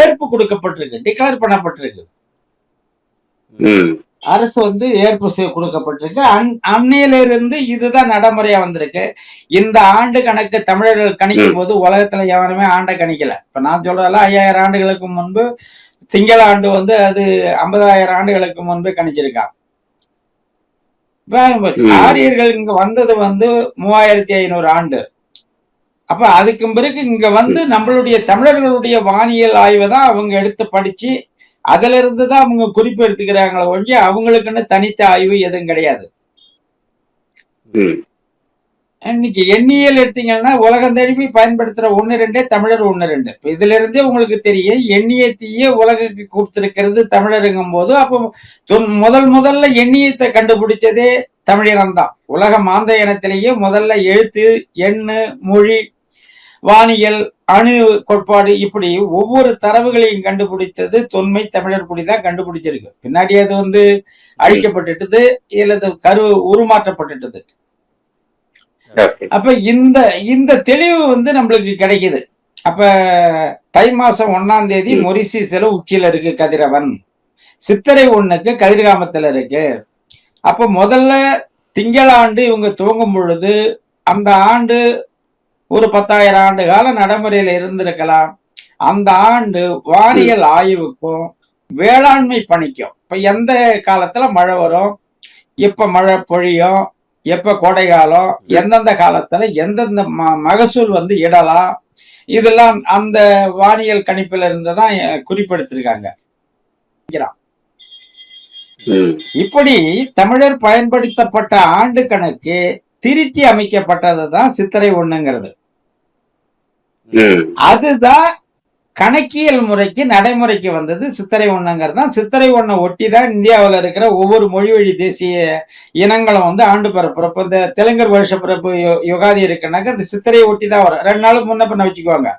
ஏற்பு கொடுக்கப்பட்டிருக்கு, டிக்ளேர் பண்ணப்பட்டிருக்கு. அரசு வந்து ஏற்பு கொடுக்கப்பட்டிருக்கு. அன்னையிலிருந்து இதுதான் நடைமுறையா வந்திருக்கு. இந்த ஆண்டு கணக்கு தமிழர்கள் கணிக்கும் போது உலகத்துல எவனுமே ஆண்டை கணிக்கல. இப்ப நான் சொல்றதெல்லாம் 5000 ஆண்டுகளுக்கு முன்பு திங்கள ஆண்டு வந்து அது 50,000 ஆண்டுகளுக்கு முன்பு கணிச்சிருக்கான். ஆரியர்கள் இங்க வந்தது வந்து 3500 ஆண்டு. அப்ப அதுக்கு பிறகு இங்க வந்து நம்மளுடைய தமிழர்களுடைய வானியல் ஆய்வை தான் அவங்க எடுத்து படிச்சு அதுல இருந்துதான் அவங்க குறிப்பு எடுத்துக்கிறாங்களே ஒழிய அவங்களுக்குன்னு தனித்த ஆய்வு எதுவும் கிடையாது. இன்னைக்கு எண்ணியல் எடுத்தீங்கன்னா உலகம் தழுவி பயன்படுத்துற 1-2 தமிழர் 1-2. இப்ப இதுல இருந்தே உங்களுக்கு தெரியும் எண்ணியத்தையே உலகுக்கு கொடுத்திருக்கிறது தமிழருங்கும் போது அப்போ முதல்ல எண்ணியத்தை கண்டுபிடிச்சதே தமிழினம்தான். உலக மாந்த இனத்திலேயே முதல்ல எழுத்து, எண்ணு, மொழி, வானியல், அணு கோட்பாடு இப்படி ஒவ்வொரு தரவுகளையும் கண்டுபிடித்தது தொன்மை தமிழர் குடிதான் கண்டுபிடிச்சிருக்கு. பின்னாடி அது வந்து அழிக்கப்பட்டுட்டது இல்லது உருமாற்றப்பட்டுட்டது. அப்ப இந்த தெளிவு வந்து நம்மளுக்கு கிடைக்குது. அப்ப தை மாசம் 1ஆம் தேதி மொரிசியஸ்ல உச்சியில இருக்கு கதிரவன். சித்திரை 1க்கு கதிர்காமத்துல இருக்கு. அப்ப முதல்ல திங்கள ஆண்டு இவங்க துவங்கும் பொழுது அந்த ஆண்டு ஒரு 10,000 ஆண்டு கால நடைமுறையில இருந்திருக்கலாம். அந்த ஆண்டு வானியல் ஆய்வுக்கும் வேளாண்மை பணிக்கும் இப்ப எந்த காலத்துல மழை வரும், எப்ப மழை பொழியும், எப்ப கோடை காலம், எந்தெந்த காலத்துல எந்தெந்த மகசூல் வந்து இடலாம், இதெல்லாம் அந்த வானியல் கணிப்புல இருந்துதான் குறிப்பெடுத்திருக்காங்க. இப்படி தமிழர் பயன்படுத்தப்பட்ட ஆண்டு கணக்கு திருத்தி அமைக்கப்பட்டதுதான் சித்திரை 1ங்கிறது. அதுதான் கணக்கியல் முறைக்கு நடைமுறைக்கு வந்தது சித்திரை 1ங்கிறது தான். சித்திரை 1 ஒட்டி தான் இந்தியாவில் இருக்கிற ஒவ்வொரு மொழி வழி தேசிய இனங்களும் வந்து ஆண்டு பிறப்பு. இந்த தெலுங்கர் வருஷ பிறப்பு யுகாதி இருக்குன்னாக்க இந்த சித்திரையை ஒட்டி தான் வரும். 2 நாளுக்கு முன்ன பண்ண வச்சுக்குவாங்க.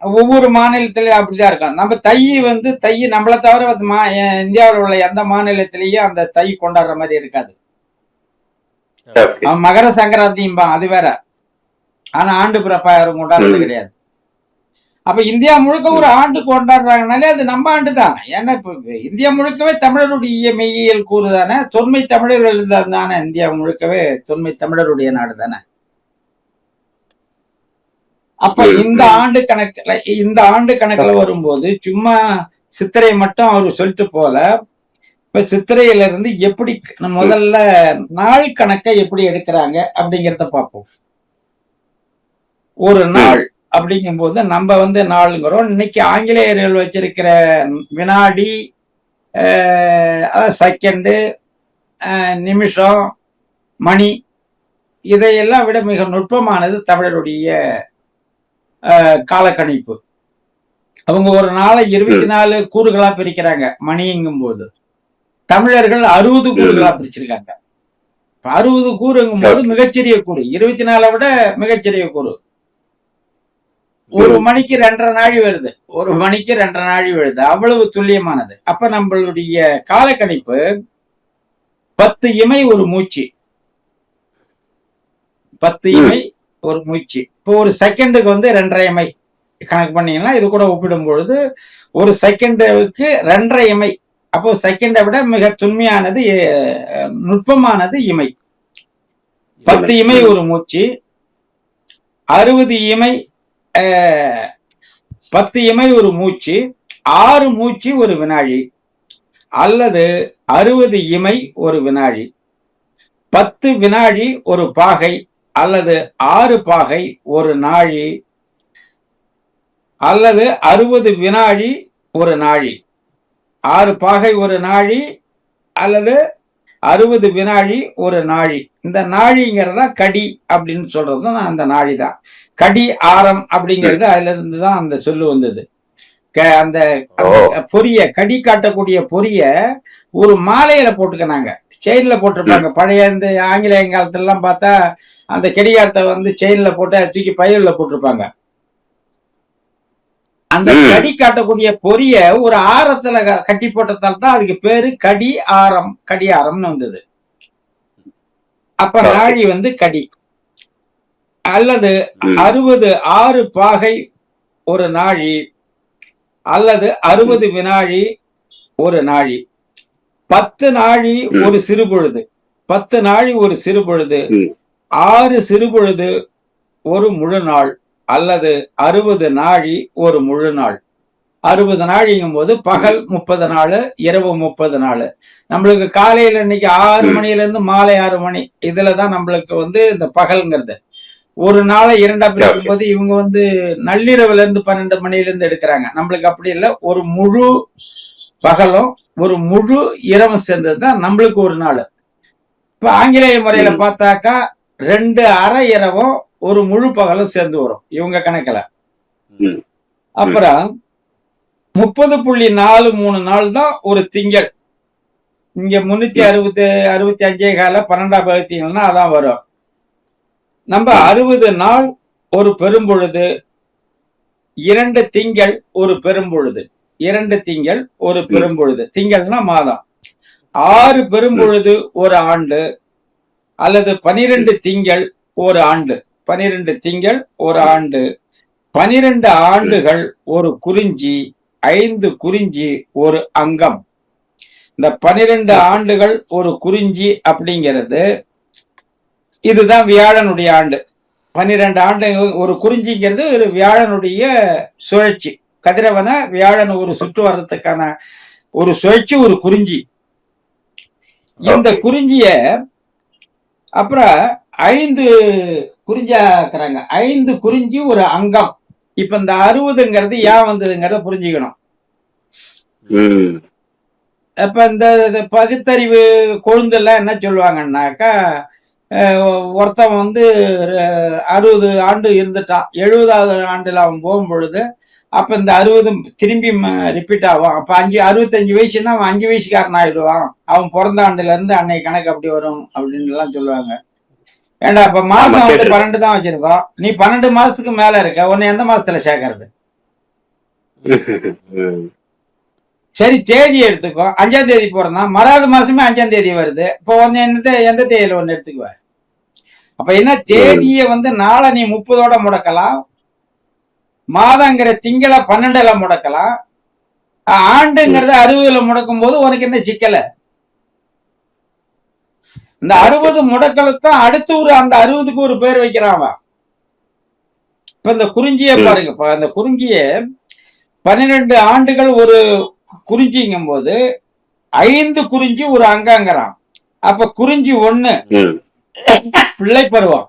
ஒவ்வொரு மாநிலத்திலயும் அப்படிதான் இருக்கும். நம்ம தை நம்மளை தவிர இந்தியாவில் உள்ள எந்த மாநிலத்திலேயும் அந்த தை கொண்டாடுற மாதிரி இருக்காது. மகர சங்கராந்தியும் அது வேற. ஆனா ஆண்டு பிறப்பா யாரும் கொண்டாடுறது கிடையாது. அப்ப இந்தியா முழுக்க ஒரு ஆண்டு கொண்டாடுறாங்கனாலே அது நம்ம ஆண்டு தான். ஏன்னா இப்ப இந்தியா முழுக்கவே தமிழருடைய மெய்யியல் கூறு தானே, தொன்மை தமிழர்கள் தானே. இந்தியா முழுக்கவே தொன்மை தமிழருடைய நாடு தானே. அப்ப இந்த ஆண்டு கணக்குல வரும்போது சும்மா சித்திரை மட்டும் அவரு சொல்லிட்டு போல, இப்ப சித்திரையில இருந்து எப்படி முதல்ல நாள் கணக்கை எப்படி எடுக்கிறாங்க அப்படிங்கிறத பார்ப்போம். ஒரு நாள் அப்படிங்கும்போது நம்ம நாளுங்கிறோம். இன்னைக்கு ஆங்கிலேயர்கள் வச்சிருக்கிற வினாடி, செகண்டு, நிமிஷம், மணி இதையெல்லாம் விட மிக நுட்பமானது தமிழருடைய காலக்கணிப்பு. அவங்க ஒரு நாளை 24 கூறுகளா பிரிக்கிறாங்க மணிங்கும் போது. தமிழர்கள் 60 கூறுகளா பிரிச்சிருக்காங்க. 60 கூறுங்கும் போது மிகச்சிறிய கூறு, 24 விட மிகச்சிறிய கூறு. ஒரு மணிக்கு 2.5 நாழி வருது, ஒரு மணிக்கு 2.5 நாழி வருது, அவ்வளவு துல்லியமானது. அப்ப நம்மளுடைய காலக்கணிப்பு 10 இமை ஒரு மூச்சு, 10 இமை ஒரு மூச்சு. இப்போ ஒரு செகண்டுக்கு 2.5 இமை கணக்கு பண்ணீங்கன்னா இது கூட ஒப்பிடும் பொழுது ஒரு செகண்டுக்கு 2.5 இமை. அப்போ செகண்டை விட மிக துண்மையானது, நுட்பமானது இமை. 10 இமை ஒரு மூச்சு, 60 இமை, 10 இமை ஒரு மூச்சு, 6 மூச்சு ஒரு வினாழி, அல்லது 60 இமை ஒரு வினாழி, 10 வினாழி ஒரு பாகை, அல்லது 6 பாகை ஒரு நாழி, அல்லது 60 வினாழி ஒரு நாழி. 6 பாகை ஒரு நாழி அல்லது 60 வினாழி ஒரு நாழி. இந்த நாழிங்கிறதா கடி அப்படின்னு சொல்றது அந்த நாழி தான். கடி ஆரம் அப்படிங்கிறது அதுல இருந்துதான் அந்த சொல்லு வந்தது. அந்த பொரிய, கடி காட்டக்கூடிய பொரிய ஒரு மாலையில போட்டுக்கினாங்க, செயின்ல போட்டிருப்பாங்க. பழைய இந்த ஆங்கிலேய காலத்துல எல்லாம் பார்த்தா அந்த கடிகாரத்தை செயின்ல போட்டு தூக்கி பயிரில் போட்டிருப்பாங்க. அந்த கடி காட்டக்கூடிய பொரிய ஒரு ஆரத்துல கட்டி போட்டதால் தான் அதுக்கு பேரு கடி ஆரம், கடியாரம்னு வந்தது. அப்ப நாழி கடி. அல்லது 6 பாகை ஒரு நாழி, அல்லது 60 வினாழி ஒரு நாழி, 10 நாழி ஒரு சிறுபொழுது, 10 நாழி ஒரு சிறுபொழுது, 6 சிறுபொழுது ஒரு முழு நாள், அல்லது 60 நாழி ஒரு முழு நாள். 60 நாழிங்கும் போது பகல் 30 நாள், இரவு 30 நாள். நம்மளுக்கு காலையில இன்னைக்கு 6 மணில இருந்து மாலை 6 மணி, இதுலதான் நம்மளுக்கு இந்த பகல்ங்கிறது. ஒரு நாளை 2ஆ பிரிக்கும் போது இவங்க நள்ளிரவுல இருந்து 12 மணில இருந்து எடுக்கிறாங்க. நம்மளுக்கு அப்படி இல்லை, ஒரு முழு பகலும் ஒரு முழு இரவும் சேர்ந்ததுதான் நம்மளுக்கு ஒரு நாள். இப்ப ஆங்கிலேய முறையில பார்த்தாக்கா 2 அரை இரவும் ஒரு முழு பகலும் சேர்ந்து வரும் இவங்க கணக்குல. அப்புறம் 30.43 நாள் தான் ஒரு திங்கள். இங்க 365 கால 12ஆம் பகுதிகள்னா அதான் வரும். நம்ம 60 நாள் ஒரு பெரும்பொழுது, 2 திங்கள் ஒரு பெரும்பொழுது, 2 திங்கள் ஒரு பெரும்பொழுது, திங்கள்னா மாதம், 6 பெரும்பொழுது ஒரு ஆண்டு, அல்லது 12 திங்கள் ஒரு ஆண்டு, 12 திங்கள் ஒரு ஆண்டு, 12 ஆண்டுகள் ஒரு குறிஞ்சி, 5 குறிஞ்சி ஒரு அங்கம். இந்த 12 ஆண்டுகள் ஒரு குறிஞ்சி அப்படிங்கிறது இதுதான் வியாழனுடைய ஆண்டு. 12 ஆண்டு ஒரு குறிஞ்சிங்கிறது ஒரு வியாழனுடைய சுழற்சி. கதிரவன வியாழன் ஒரு சுற்று வர்றதுக்கான ஒரு சுழற்சி, ஒரு குறிஞ்சி. இந்த குறிஞ்சிய அப்புறம் 5 குறிஞ்சாக்குறாங்க. 5 குறிஞ்சி ஒரு அங்கம். இப்ப இந்த 60ங்கிறது ஏன் வந்ததுங்கிறத புரிஞ்சுக்கணும். அப்ப இந்த பகுத்தறிவு கொழுந்தெல்லாம் என்ன சொல்லுவாங்கன்னாக்கா, ஒருத்தன் 60 ஆண்டு இருந்துட்டான், 70வது ஆண்டுல அவன் போகும் பொழுது அப்ப இந்த 60 திரும்பி ரிப்பீட் ஆகும். அப்ப 65 வயசுன்னா அவன் 5 வயசுக்காரன் ஆயிடுவான், அவன் பிறந்த ஆண்டுல இருந்து அன்னைக்கு கணக்கு அப்படி வரும் அப்படின்னு எல்லாம் சொல்லுவாங்க. ஏண்டா இப்ப மாசம் 12 தான் வச்சிருக்கோம், நீ 12 மாசத்துக்கு மேல இருக்க, உன்னை எந்த மாசத்துல சேர்க்கறது? சரி தேதி எடுத்துக்கோ, 5ஆம் தேதி போறதான், மறாவது மாசமே 5ஆம் தேதி வருது. இப்போ எந்த தேதியில ஒண்ணு எடுத்துக்குவ? அப்ப என்ன, தேதியை வந்து நாளை நீ 30ஓட முடக்கலாம், மாதங்கிற திங்களை 12ல முடக்கலாம், ஆண்டுங்கிறத 60ல முடக்கும் போது உனக்கு என்ன சிக்கல? இந்த 60 முடக்களுக்கும் அடுத்து அந்த 60க்கு ஒரு பேர் வைக்கிறான். இப்ப இந்த குறிஞ்சிய பாருங்க, இப்ப அந்த குறிஞ்சிய 12 ஆண்டுகள் ஒரு குறிஞ்சிங்கும் போது 5 குறிஞ்சி ஒரு அங்கங்கிறான். அப்ப குறிஞ்சி 1 பிள்ளை பருவம்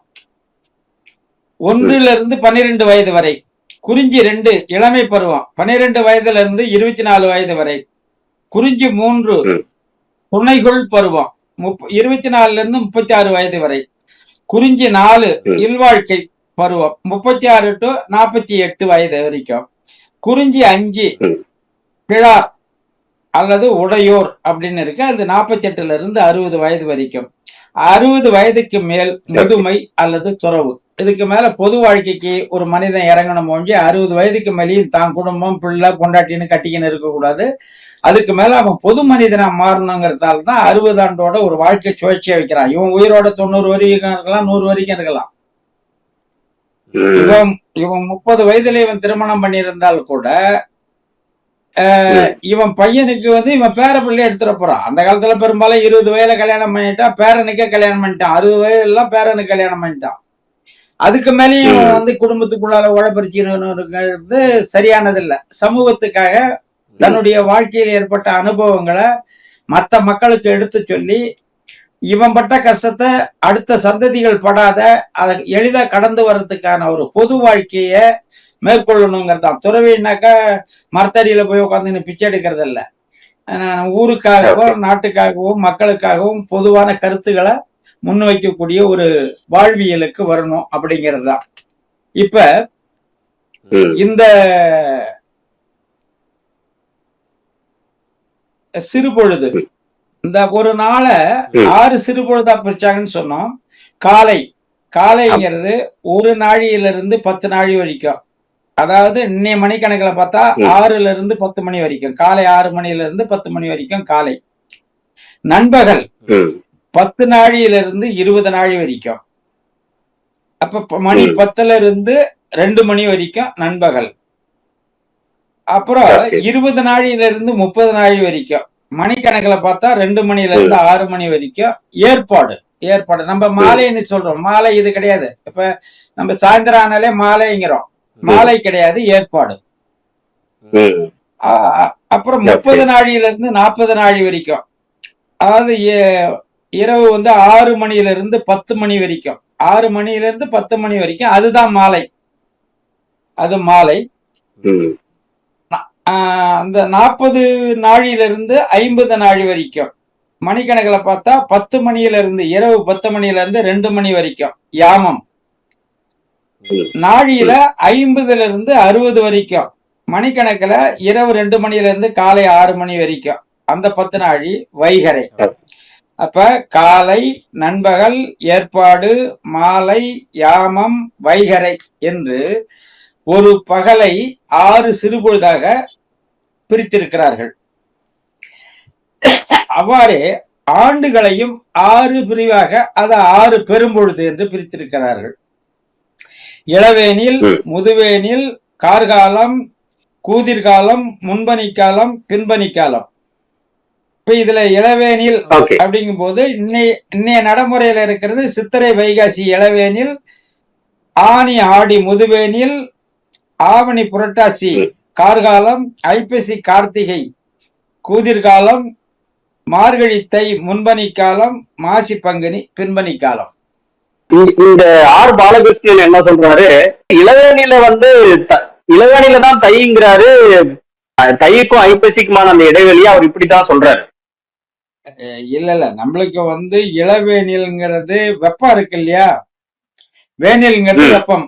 1ல இருந்து 12 வயது வரை, குறிஞ்சி 2 இளமை பருவம் 12 வயதுல இருந்து 24 வயது வரை, குறிஞ்சி 3 துணைகொள் பருவம் 24ல இருந்து 36 வயது வரை, குறிஞ்சி 4 இல்வாழ்க்கை பருவம் 36 டு 48 வயது வரைக்கும், குறிஞ்சி 5 கிழார் அல்லது உடையோர் அப்படின்னு இருக்கு, அது 48ல இருந்து 60 வயது வரைக்கும். 60 வயதுக்கு மேல் முதுமை அல்லது துறவு. இதுக்கு மேல பொது வாழ்க்கைக்கு ஒரு மனிதன் இறங்கணும் ஒழிஞ்சு 60 வயதுக்கு மேலேயும் தான் குடும்பம் பிள்ளை கொண்டாட்டின்னு கட்டிக்கின்னு இருக்கக்கூடாது. அதுக்கு மேல அவன் பொது மனிதனா மாறணுங்கிறதால தான் 60 ஆண்டோட ஒரு வாழ்க்கை சுழற்சியை வைக்கிறான். இவன் உயிரோட 90 வரைக்கும் இருக்கலாம், 100 வரைக்கும் இருக்கலாம். இவன் 30 வயதுல இவன் திருமணம் பண்ணியிருந்தால் கூட இவன் பையனுக்கு வந்து இவன் பேர பிள்ளை எடுத்துட போறான். அந்த காலத்துல பெரும்பாலும் 20 வயதுல கல்யாணம் பண்ணிட்டான், பேரனுக்கே கல்யாணம் பண்ணிட்டான். 60 வயதுல எல்லாம் பேரனுக்கு கல்யாணம் பண்ணிட்டான். அதுக்கு மேலேயும் வந்து குடும்பத்துக்குள்ளால உழப்பறிச்சுங்கிறது சரியானதில்லை. சமூகத்துக்காக தன்னுடைய வாழ்க்கையில் ஏற்பட்ட அனுபவங்களை மற்ற மக்களுக்கு எடுத்து சொல்லி இவன் பட்ட கஷ்டத்தை அடுத்த சந்ததிகள் படாத அதை எளிதா கடந்து வர்றதுக்கான ஒரு பொது வாழ்க்கைய மேற்கொள்ளணுங்கிறதான். துறவினாக்கா மரத்தடியில போய் உட்காந்து பிச்சை எடுக்கிறது இல்லை. ஊருக்காகவும் நாட்டுக்காகவும் மக்களுக்காகவும் பொதுவான கருத்துக்களை முன்வைக்கக்கூடிய ஒரு வாழ்வியலுக்கு வரணும் அப்படிங்கிறது தான். இப்ப இந்த சிறுபொழுது, இந்த ஒரு நாளை 6 சிறுபொழுதா பிரிச்சாங்கன்னு சொன்னோம். காலைங்கிறது ஒரு நாழியிலிருந்து 10 நாழி வரைக்கும். அதாவது இன்னைய மணிக்கணக்கில் பார்த்தா 6ல இருந்து 10 மணி வரைக்கும், காலை 6 மணில இருந்து 10 மணி வரைக்கும் காலை. நண்பகல் 10 நாழியிலிருந்து 20 நாழி வரைக்கும். அப்ப மணி 10ல இருந்து 2 மணி வரைக்கும் நண்பகல். அப்புறம் 20 நாழியில இருந்து 30 நாழி வரைக்கும், மணிக்கணக்கில் பார்த்தா 2 மணில இருந்து 6 மணி வரைக்கும் ஏற்பாடு. நம்ம மாலைன்னு சொல்றோம், மாலை இது கிடையாது. இப்ப நம்ம சாயந்தரம் ஆனாலே மாலைங்கிறோம், மாலை கிடையாது, ஏற்பாடு. அப்புறம் 30 நாழியில இருந்து 40 நாழி வரைக்கும், அதாவது இரவு வந்து 6 மணில இருந்து 10 மணி வரைக்கும், 6 மணில இருந்து 10 மணி வரைக்கும், அதுதான் மாலை, அது மாலை. அந்த 40 நாழியில இருந்து 50 நாழி வரைக்கும், மணிக்கணக்கில் பார்த்தா 10 மணியில இருந்து இரவு 10 மணில இருந்து 2 மணி வரைக்கும் யாமம். நாழியில 50ல இருந்து 60 வரைக்கும், மணிக்கணக்கில் இரவு 2 மணில இருந்து காலை 6 மணி வரைக்கும், அந்த 10 நாழி வைகறை. அப்ப காலை, நண்பகல், ஏற்பாடு, மாலை, யாமம், வைகறை என்று ஒரு பகலை 6 சிறுபொழுதாக பிரித்திருக்கிறார்கள். அவ்வாறே ஆண்டுகளையும் 6 பிரிவாக, அது 6 பெரும்பொழுது என்று பிரித்திருக்கிறார்கள். இளவேனில், முதுவேனில், கார்காலம், கூதிர்காலம், முன்பனிக்காலம், பின்பனிக்காலம். இப்ப இதுல இளவேனில் அப்படிங்கும் போது இன்னைய நடைமுறையில இருக்கிறது சித்திரை வைகாசி இளவேனில், ஆனி ஆடி முதுவேனில், ஆவணி புரட்டாசி கார்காலம், ஐப்பசி கார்த்திகை கூதிர்காலம், மார்கழி தை முன்பனிக்காலம், மாசி பங்குனி பின்பனிக்காலம். இந்த ஆர் பாலகிருஷ்ணன் என்ன சொல்றாரு, இளவேனில வந்து இளவேனில தான் தைங்கிறாரு, தைக்கும் ஐப்பசிக்குமான அந்த இடைவெளியை அவர் இப்படித்தான் சொல்றாரு. இல்ல, நம்மளுக்கு வந்து இளவேனில்ங்கிறது வெப்பம் இருக்கு இல்லையா, வேனில்ங்கிறது வெப்பம்.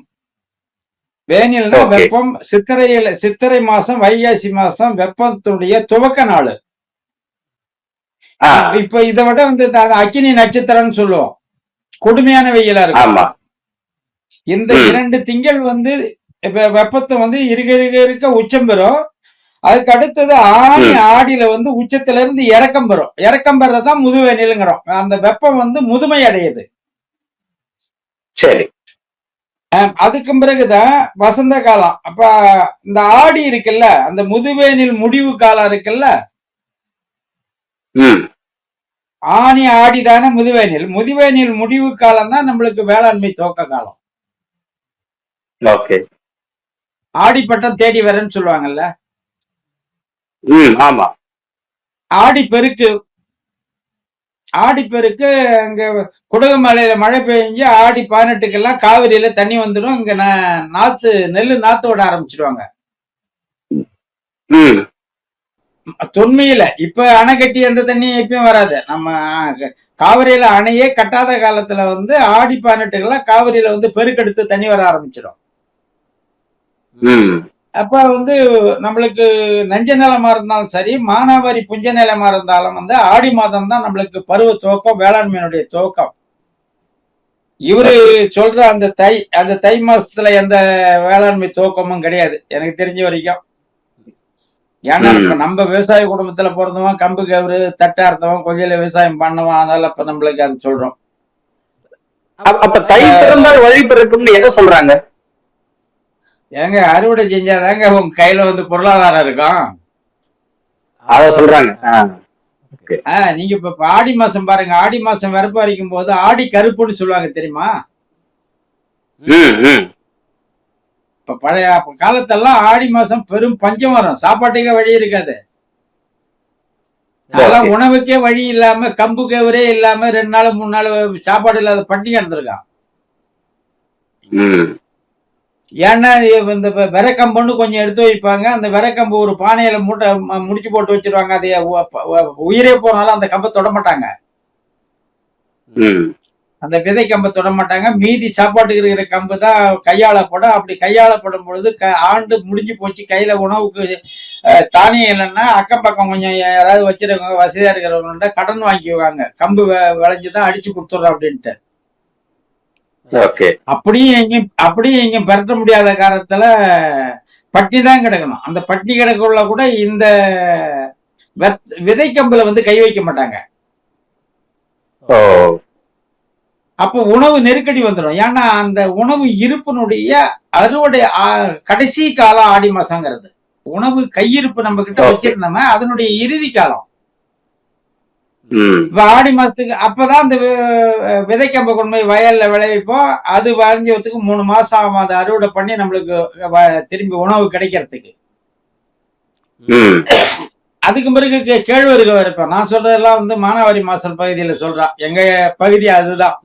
வேனில்னா வெப்பம். சித்திரை மாசம் வைகாசி மாசம் வெப்பத்துடைய துவக்க நாள். இப்ப இதை விட வந்து அக்கினி நட்சத்திரம்னு சொல்லுவோம், கொடுமையான வெயிலா இருக்கு. இந்த 2 திங்கள் வந்து இப்ப வெப்பத்தை வந்து இருக்க உச்சம் பெறும். அதுக்கு அடுத்தது ஆணி ஆடியில வந்து உச்சத்துல இருந்து இறக்கம் பெறும். இறக்கம் பெறதான் முதுவேனிலுங்கிறோம். அந்த வெப்பம் வந்து முதுமை அடையுது. சரி. அதுக்கு பிறகுதான் வசந்த காலம். அப்ப இந்த ஆடி இருக்குல்ல, அந்த முதுவேனில் முடிவு காலம் இருக்குல்ல, ம். ஆனி ஆடி தானே முதுவேனில். முதுவேனில் முடிவு காலம் தான் நம்மளுக்கு வேளாண்மை துவக்க காலம். ஓகே. ஆடிப்பட்டம் தேடி வரேன்னு சொல்லுவாங்கல்ல. ஆமா. ஆடிப்பெருக்கு ஆடிப்பெருக்கு அங்க குடகுமலையில மழை பெஞ்சு ஆடி 18க்கெல்லாம் காவிரியில தண்ணி வந்துடும். இங்க நெல்லு நாத்து விட ஆரம்பிச்சிடுவாங்க. ம். தொன்மையில இப்ப அணை கட்டி எந்த தண்ணியும் எப்பயும் வராது. நம்ம காவிரியில அணையே கட்டாத காலத்துல வந்து ஆடி 18க்கெல்லாம் காவிரியில வந்து பெருக்கெடுத்து தண்ணி வர ஆரம்பிச்சிடும். ம். அப்ப வந்து நம்மளுக்கு நஞ்ச நிலமா இருந்தாலும் சரி, மானாவாரி புஞ்ச நிலமா இருந்தாலும் வந்து ஆடி மாதம் தான் நம்மளுக்கு பருவ துவக்கம், வேளாண்மையினுடைய துவக்கம். இவரு சொல்ற அந்த தை மாசத்துல எந்த வேளாண்மை துவக்கமும் கிடையாது எனக்கு தெரிஞ்ச வரைக்கும். ஏன்னா இப்ப நம்ம விவசாய குடும்பத்துல பிறந்தவன், கம்பு கவுரு தட்டார்த்தவன், கொஞ்சம் விவசாயம் பண்ணவன், அதனால இப்ப நம்மளுக்கு அது சொல்றோம். அப்ப தை பிறந்தால் வழி பிறக்கும்னு எதை சொல்றாங்க? ஏங்க அறுவடை செஞ்சாதாங்க உங்க கையில வந்து பொருளாதாரம் இருக்கும். அத சொல்றாங்க. நீங்க இப்ப ஆடி மாசம் பாருங்க. ஆடி மாசம் வரப்பு வரைக்கும் போது ஆடி கருப்புன்னு சொல்லுவாங்க தெரியுமா? இப்ப பழைய காலத்தெல்லாம் ஆடி மாசம் பெரும் பஞ்சம் வரும். சாப்பாட்டுக்கே வழி இருக்காது. அதெல்லாம் உணவுக்கே வழி இல்லாம, கம்பு கேவரே இல்லாம 2 நாள் 3 நாள் சாப்பாடு இல்லாத பட்டினி கிடந்திருக்கான். ஏன்னா இந்த விறக்கம்புன்னு கொஞ்சம் எடுத்து வைப்பாங்க. அந்த விறக்கம்பு ஒரு பானையில மூட்டை முடிச்சு போட்டு வச்சிருவாங்க. அதை உயிரே போனாலும் அந்த கம்பை தொட மாட்டாங்க. அந்த விதை கம்பை தொட மாட்டாங்க. மீதி சாப்பாட்டுக்கு இருக்கிற கம்பு தான் கையாளப்படும். அப்படி கையாளப்படும் பொழுது ஆண்டு முடிஞ்சு போச்சு, கையில உணவுக்கு தானியம் இல்லைன்னா அக்கம் பக்கம் கொஞ்சம் யாராவது வச்சிருக்கவங்க, வசதியா இருக்கிறவங்கள்ட்ட கடன் வாங்கிக்குவாங்க. கம்பு விளைஞ்சுதான் அடிச்சு கொடுத்துட்றோம் அப்படின்ட்டு. அப்படியும் எங்கேயும் பெரட்ட முடியாத காலத்துல பட்டி தான் கிடக்கணும். அந்த பட்டி கிடக்குள்ள கூட இந்த விதை கம்புல வந்து கை வைக்க மாட்டாங்க. அப்போ உணவு நெருக்கடி வந்துடும். ஏன்னா அந்த உணவு இருப்பினுடைய அறுவடை கடைசி காலம் ஆடி மாசங்கிறது. உணவு கையிருப்பு நம்ம கிட்ட வச்சிருந்தோமே அதனுடைய இறுதி காலம். இப்ப ஆடி மாசத்துக்கு அப்பதான் அந்த விதைக்கம்ப கொண்டு போய் வயல்ல விளைவிப்போம். அது வளைஞ்சதுக்கு 3 மாசம் ஆகும். அதை அறுவடை பண்ணி நம்மளுக்கு திரும்பி உணவு கிடைக்கிறதுக்கு. அதுக்கு பிறகு கேழ்வரகு வரைப்போம். நான் சொல்றதெல்லாம் வந்து மானாவாரி மாசல் பகுதியில சொல்றான். எங்க பகுதி அதுதான்.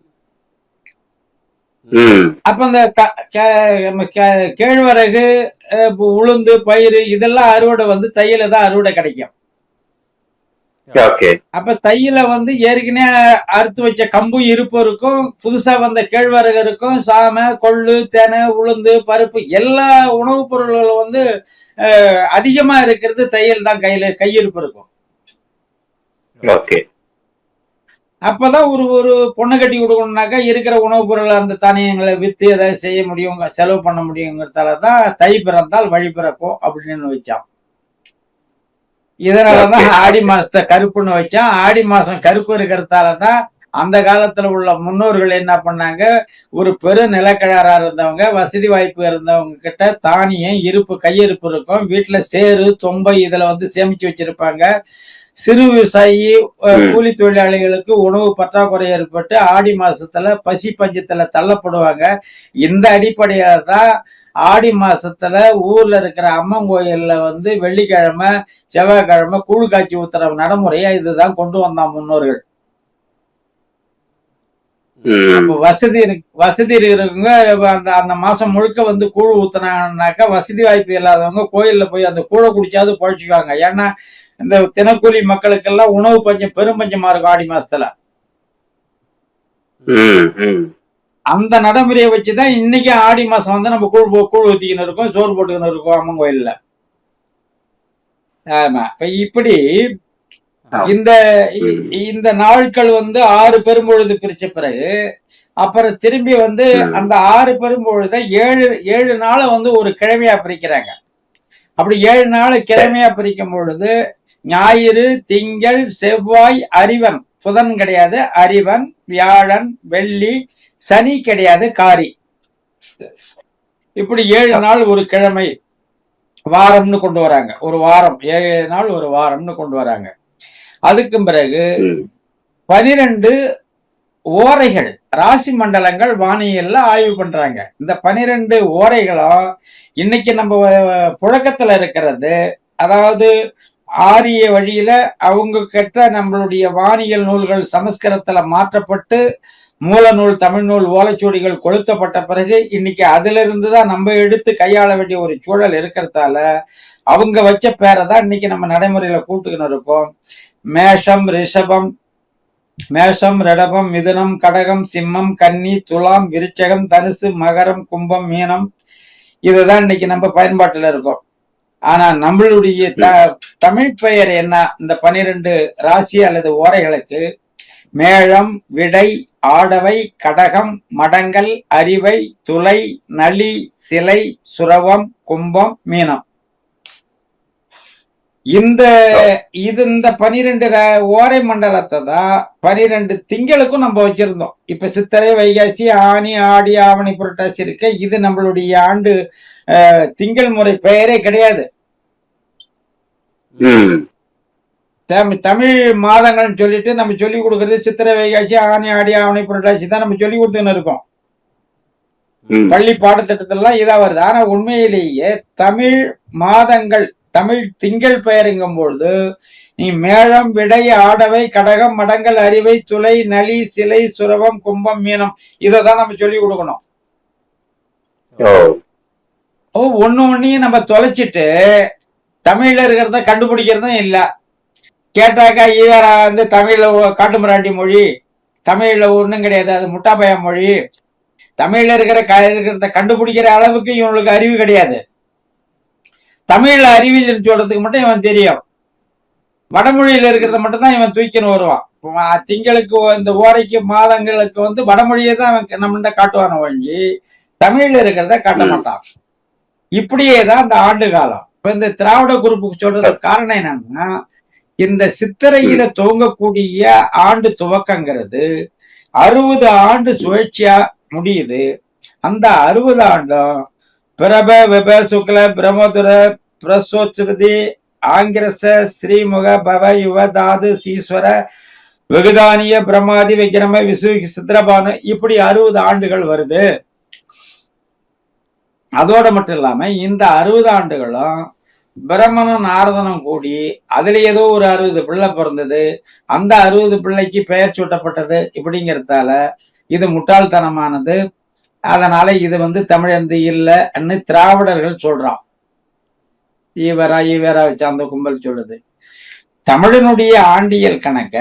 அப்ப இந்த கேழ்வரகு, உளுந்து, பயிறு இதெல்லாம் அறுவடை வந்து தையில தான் அறுவடை கிடைக்கும். அப்ப தையில வந்து ஏற்கனவே அறுத்து வச்ச கம்பு இருப்பு இருக்கும், புதுசா வந்த கேழ்வரகு இருக்கும், சாமை, கொள்ளு, தேனை, உளுந்து, பருப்பு எல்லா உணவுப் பொருள்களும் வந்து அதிகமா இருக்கிறது தையல் தான். கையிருப்பு இருக்கும். அப்பதான் ஒரு பொண்ணு கட்டி கொடுக்கணும்னாக்கா இருக்கிற உணவுப் பொருள் அந்த தானியங்களை வித்து ஏதாவது செய்ய முடியும், செலவு பண்ண முடியுங்கிறதாலதான் தை பிறந்தால் வழி பிறக்கும் அப்படின்னு வச்சான். இதனாலதான் ஆடி மாசத்தை கருப்புன்னு வச்சான். ஆடி மாசம் கருப்பு இருக்கிறதாலதான் அந்த காலத்துல உள்ள முன்னோர்கள் என்ன பண்ணாங்க, ஒரு பெரு நிலக்கிழறா இருந்தவங்க, வசதி வாய்ப்பு இருந்தவங்க கிட்ட தானியம் இருப்பு, கையிருப்பு இருக்கும். வீட்டுல சேறு, தொம்பை இதுல வந்து சேமிச்சு வச்சிருப்பாங்க. சிறு விவசாயி, கூலி தொழிலாளிகளுக்கு உணவு பற்றாக்குறை ஏற்பட்டு ஆடி மாசத்துல பசி பஞ்சத்துல தள்ளப்படுவாங்க. இந்த அடிப்படையில தான் ஆடி மாசத்துல ஊர்ல இருக்கிற அம்மன் கோயில்ல வந்து வெள்ளிக்கிழமை, செவ்வாய்க்கிழமை கூழ் காய்ச்சி ஊத்துற நடைமுறையா இதுதான் கொண்டு வந்தான் முன்னோர்கள். வசதி இருக்கிறவங்க அந்த மாசம் முழுக்க வந்து கூழ் ஊத்துனாங்கன்னாக்கா வசதி வாய்ப்பு இல்லாதவங்க கோயில்ல போய் அந்த கூழை குடிச்சாவது பழிச்சுக்குவாங்க. ஏன்னா இந்த தினக்கூலி மக்களுக்கெல்லாம் உணவு பஞ்சம், பெரும் பஞ்சமா இருக்கும் ஆடி மாசத்துல. அந்த நடைமுறையை வச்சுதான் இன்னைக்கு ஆடி மாசம் வந்து நம்ம கூழ் ஊத்திக்கின்னு இருக்கோம், சோறு போட்டுக்கின்னு இருக்கோம் அம்மன் கோயில்ல. ஆமா. இப்படி இந்த நாட்கள் வந்து 6 பெரும்பொழுது பிரிச்ச பிறகு அப்புறம் திரும்பி வந்து அந்த 6 பெரும்பொழுத 7 நாளை வந்து ஒரு கிழமையா பிரிக்கிறாங்க. அப்படி 7 நாள் கிழமையா பிரிக்கும் பொழுது ஞாயிறு, திங்கள், செவ்வாய், அறிவன், புதன் கிடையாது, அறிவன், வியாழன், வெள்ளி, சனி கிடையாது, காரி. இப்படி 7 நாள் ஒரு கிழமை வாரம்னு கொண்டு வராங்க. ஒரு வாரம் 7 நாள் ஒரு வாரம்னு கொண்டு வராங்க. அதுக்கு பிறகு 12 ஓரைகள், ராசி மண்டலங்கள் வானியல்ல ஆய்வு பண்றாங்க. இந்த 12 ஓரைகளும் இன்னைக்கு நம்ம புழக்கத்துல இருக்கிறது, அதாவது ஆரிய வழியில அவங்க கிட்ட நம்மளுடைய வானியல் நூல்கள் சமஸ்கிருதத்துல மாற்றப்பட்டு மூல நூல் தமிழ் நூல் ஓலைச்சுவடிகள் கொளுத்தப்பட்ட பிறகு இன்னைக்கு அதுல இருந்துதான் நம்ம எடுத்து கையாள வேண்டிய ஒரு சூழல் இருக்கிறதால அவங்க வச்ச பேரை தான் இன்னைக்கு நம்ம நடைமுறையில கூட்டுக்கின்னு இருக்கோம். மேஷம், ரிஷபம், மேஷம், ரிடபம், மிதுனம், கடகம், சிம்மம், கன்னி, துலாம், விருச்சகம், தனுசு, மகரம், கும்பம், மீனம், இதுதான் இன்னைக்கு நம்ம பயன்பாட்டுல இருக்கோம். ஆனா நம்மளுடைய தமிழ் பெயர் என்ன? இந்த 12 ராசி அல்லது ஓரைகளுக்கு மேளம், விடை, ஆடவை, கடகம், மடங்கல், அரிவை, துளை, நளி, சிலை, சுரவம், கும்பம், மீனம். இந்த 12 ஓரை மண்டலத்தை தான் 12 திங்களுக்கும் நம்ம வச்சிருந்தோம். இப்ப சித்திரை, வைகாசி, ஆனி, ஆடி, ஆவணி, புரட்டாசி இருக்க, இது நம்மளுடைய ஆண்டு திங்கள் முறை பெயரே கிடையாது. தமிழ் மாதங்கள்னு சொல்லிட்டு நம்ம சொல்லி கொடுக்கறது சித்திரை, வைகாசி, ஆனி, ஆடி, ஆவணி, புரட்டாசி தான் நம்ம சொல்லி கொடுத்துன்னு இருக்கோம். பள்ளி பாடத்திட்டத்திலாம் இதா வருது. ஆனா உண்மையிலேயே தமிழ் மாதங்கள், தமிழ் திங்கள் பெயருங்கும் பொழுது நீ மேளம், விடை, ஆடவை, கடகம், மடங்கல், அரிவை, துளை, நளி, சிலை, சுரவம், கும்பம், மீனம், இதைதான் நம்ம சொல்லி கொடுக்கணும். ஒன்னையும் நம்ம தொலைச்சிட்டு தமிழ்ல இருக்கிறத கண்டுபிடிக்கிறதும் இல்ல. கேட்டாக்கா ஈவேரா தமிழ்ல காட்டுமிராண்டி மொழி, தமிழ்ல ஒண்ணும் கிடையாது, அது முட்டாப்பய மொழி, தமிழ்ல இருக்கிறத கண்டுபிடிக்கிற அளவுக்கு இவனுக்கு அறிவு கிடையாது. தமிழ்ல அறிவியல் சொல்றதுக்கு மட்டும் இவன் தெரியும், வடமொழியில இருக்கிறத மட்டும் தான் இவன் தூக்கின்னு வருவான். திங்களுக்கு இந்த ஓரைக்கு மாதங்களுக்கு வடமொழியை தான் நம்மகிட்ட காட்டுவான ஒழிஞ்சு தமிழ்ல இருக்கிறத காட்ட மாட்டான். இப்படியே தான் இந்த ஆண்டு காலம். இப்ப இந்த திராவிட குரூப்புக்கு சொல்றதுக்கு காரணம் என்னன்னா, இந்த சித்திரையில துவங்கக்கூடிய ஆண்டு துவக்கங்கிறது 60 ஆண்டு சுழற்சியா முடியுது. அந்த 60 ஆண்டும் பிரப, விப, சுக்ல, பிரமோதர, பிரசோத்சவதி, ஆங்கிரச, ஸ்ரீமுக, பவ, யுவ, தாது, சீஸ்வர, வெகுதானிய, பிரமாதி, விக்ரம, விசு, சித்திரபானு, இப்படி 60 ஆண்டுகள் வருது. அதோட மட்டும் இல்லாம இந்த 60 ஆண்டுகளும் பிரம்மனும் நாரதனும் கூடி அதுல ஏதோ ஒரு 60 பிள்ளை பிறந்தது, அந்த 60 பிள்ளைக்கு பெயர் சூட்டப்பட்டது. இப்படிங்கிறதால இது முட்டாள்தனமானது. அதனால இது தமிழந்து இல்லைன்னு திராவிடர்கள் சொல்றான். ஈவரா வச்சு அந்த கும்பல் சொல்லுது. தமிழனுடைய ஆண்டியல் கணக்க,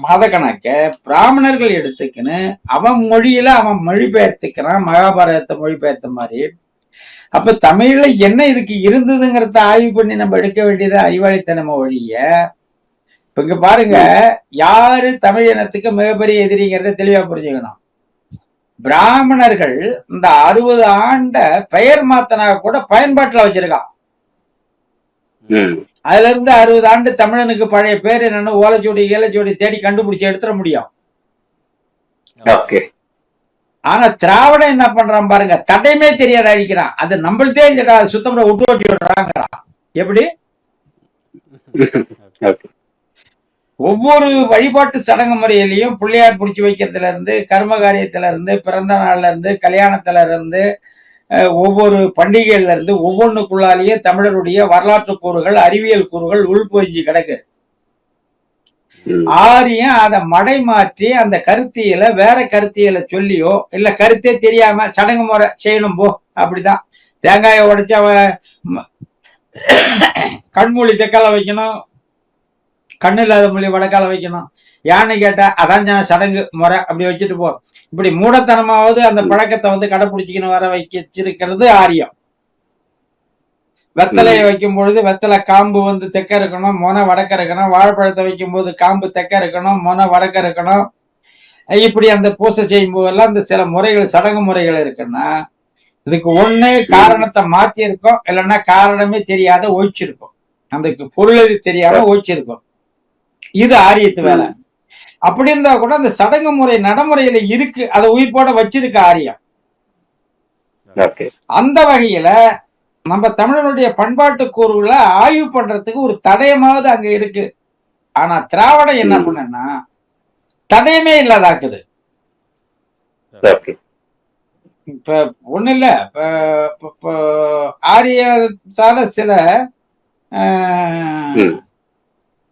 மாத கணக்க பிராமணர்கள் எடுத்துக்கின்னு அவன் மொழியில அவன் மொழிபெயர்த்துக்கிறான், மகாபாரதத்தை மொழிபெயர்த்த மாதிரி. அப்ப தமிழ்ல என்ன இதுக்கு இருந்ததுங்கிறத ஆய்வு பண்ணி நம்ம எடுக்க வேண்டியது அறிவாளித்தனம ஒழிய. இப்ப இங்க பாருங்க, யாரு தமிழ் இனத்துக்கு மிகப்பெரிய எதிரிங்கிறத தெளிவா புரிஞ்சுக்கணும். பிராமணர்கள் இந்த 60 ஆண்ட பெயர் மாத்தனா கூட பயன்பாட்டுல வச்சிருக்கான். அதுல இருந்து 60 ஆண்டு தமிழனுக்கு பழைய பேர் என்னன்னு ஓலைச்சோடி ஏலைச்சோடி தேடி கண்டுபிடிச்சு எடுத்துட முடியும். ஆனா திராவிடம் என்ன பண்றான் பாருங்க, தடையுமே தெரியாத அழிக்கிறான். அது நம்மள்தே இல்லடா, சுத்தம் விட்டு ஓட்டி விடுறாங்கிறான். எப்படி ஒவ்வொரு வழிபாட்டு சடங்கு முறையிலையும் பிள்ளையார் பிடிச்சி வைக்கிறதுல இருந்து, கர்ம காரியத்துல இருந்து, பிறந்த நாள்ல இருந்து, கல்யாணத்துல இருந்து, ஒவ்வொரு பண்டிகைகள்ல இருந்து ஒவ்வொன்றுக்குள்ளாலேயே தமிழருடைய வரலாற்று கூறுகள், அறிவியல் கூறுகள் உள்பொதிஞ்சு கிடக்கு. ஆரியம் அதை மடை மாற்றி அந்த கருத்தியலை வேற கருத்தியலை சொல்லியோ இல்ல கருத்தே தெரியாம சடங்கு முறை செய்யணும் போ, அப்படிதான். தேங்காயை உடைச்சு அவ கண்மூலி தெக்கால வைக்கணும், கண்ணு இல்லாத மொழி வடக்கால வைக்கணும், யானை கேட்டா அதான் சடங்கு முறை, அப்படி வச்சுட்டு போ. இப்படி மூடத்தனமாவது அந்த பழக்கத்தை கடைப்பிடிச்சிக்கணும் வர வச்சிருக்கிறது ஆரியம். வெத்தலையை வைக்கும் பொழுது வெத்தலை காம்பு தெக்க இருக்கணும், மொனை வடக்க இருக்கணும். வாழைப்பழத்தை வைக்கும் போது காம்பு தெக்க இருக்கணும், மொனை வடக்க இருக்கணும். இப்படி அந்த பூசை செய்யும் போதெல்லாம் இந்த சில முறைகள், சடங்கு முறைகள் இருக்குன்னா இதுக்கு ஒண்ணு காரணத்தை மாத்தி இருக்கும், இல்லைன்னா காரணமே தெரியாத ஒழிச்சிருக்கும், அந்த பொருள் தெரியாம ஒழிச்சிருக்கும். இது ஆரியத்து வேலை. அப்படி இருந்தா கூட அந்த சடங்கு முறை நடைமுறையில இருக்கு, அதை உயிர்ப்போட வச்சிருக்க ஆரியம். ஓகே. அந்த வகையில நம்ம தமிழனுடைய பண்பாட்டு கூறுகளை ஆய்வு பண்றதுக்கு ஒரு தடயமாவது அங்க இருக்கு. ஆனா திராவிடம் என்ன பண்ணா தடயமே இல்லாதாக்குது. ஓகே. இப்ப ஒண்ணு இல்ல, இப்ப ஆரிய சால சில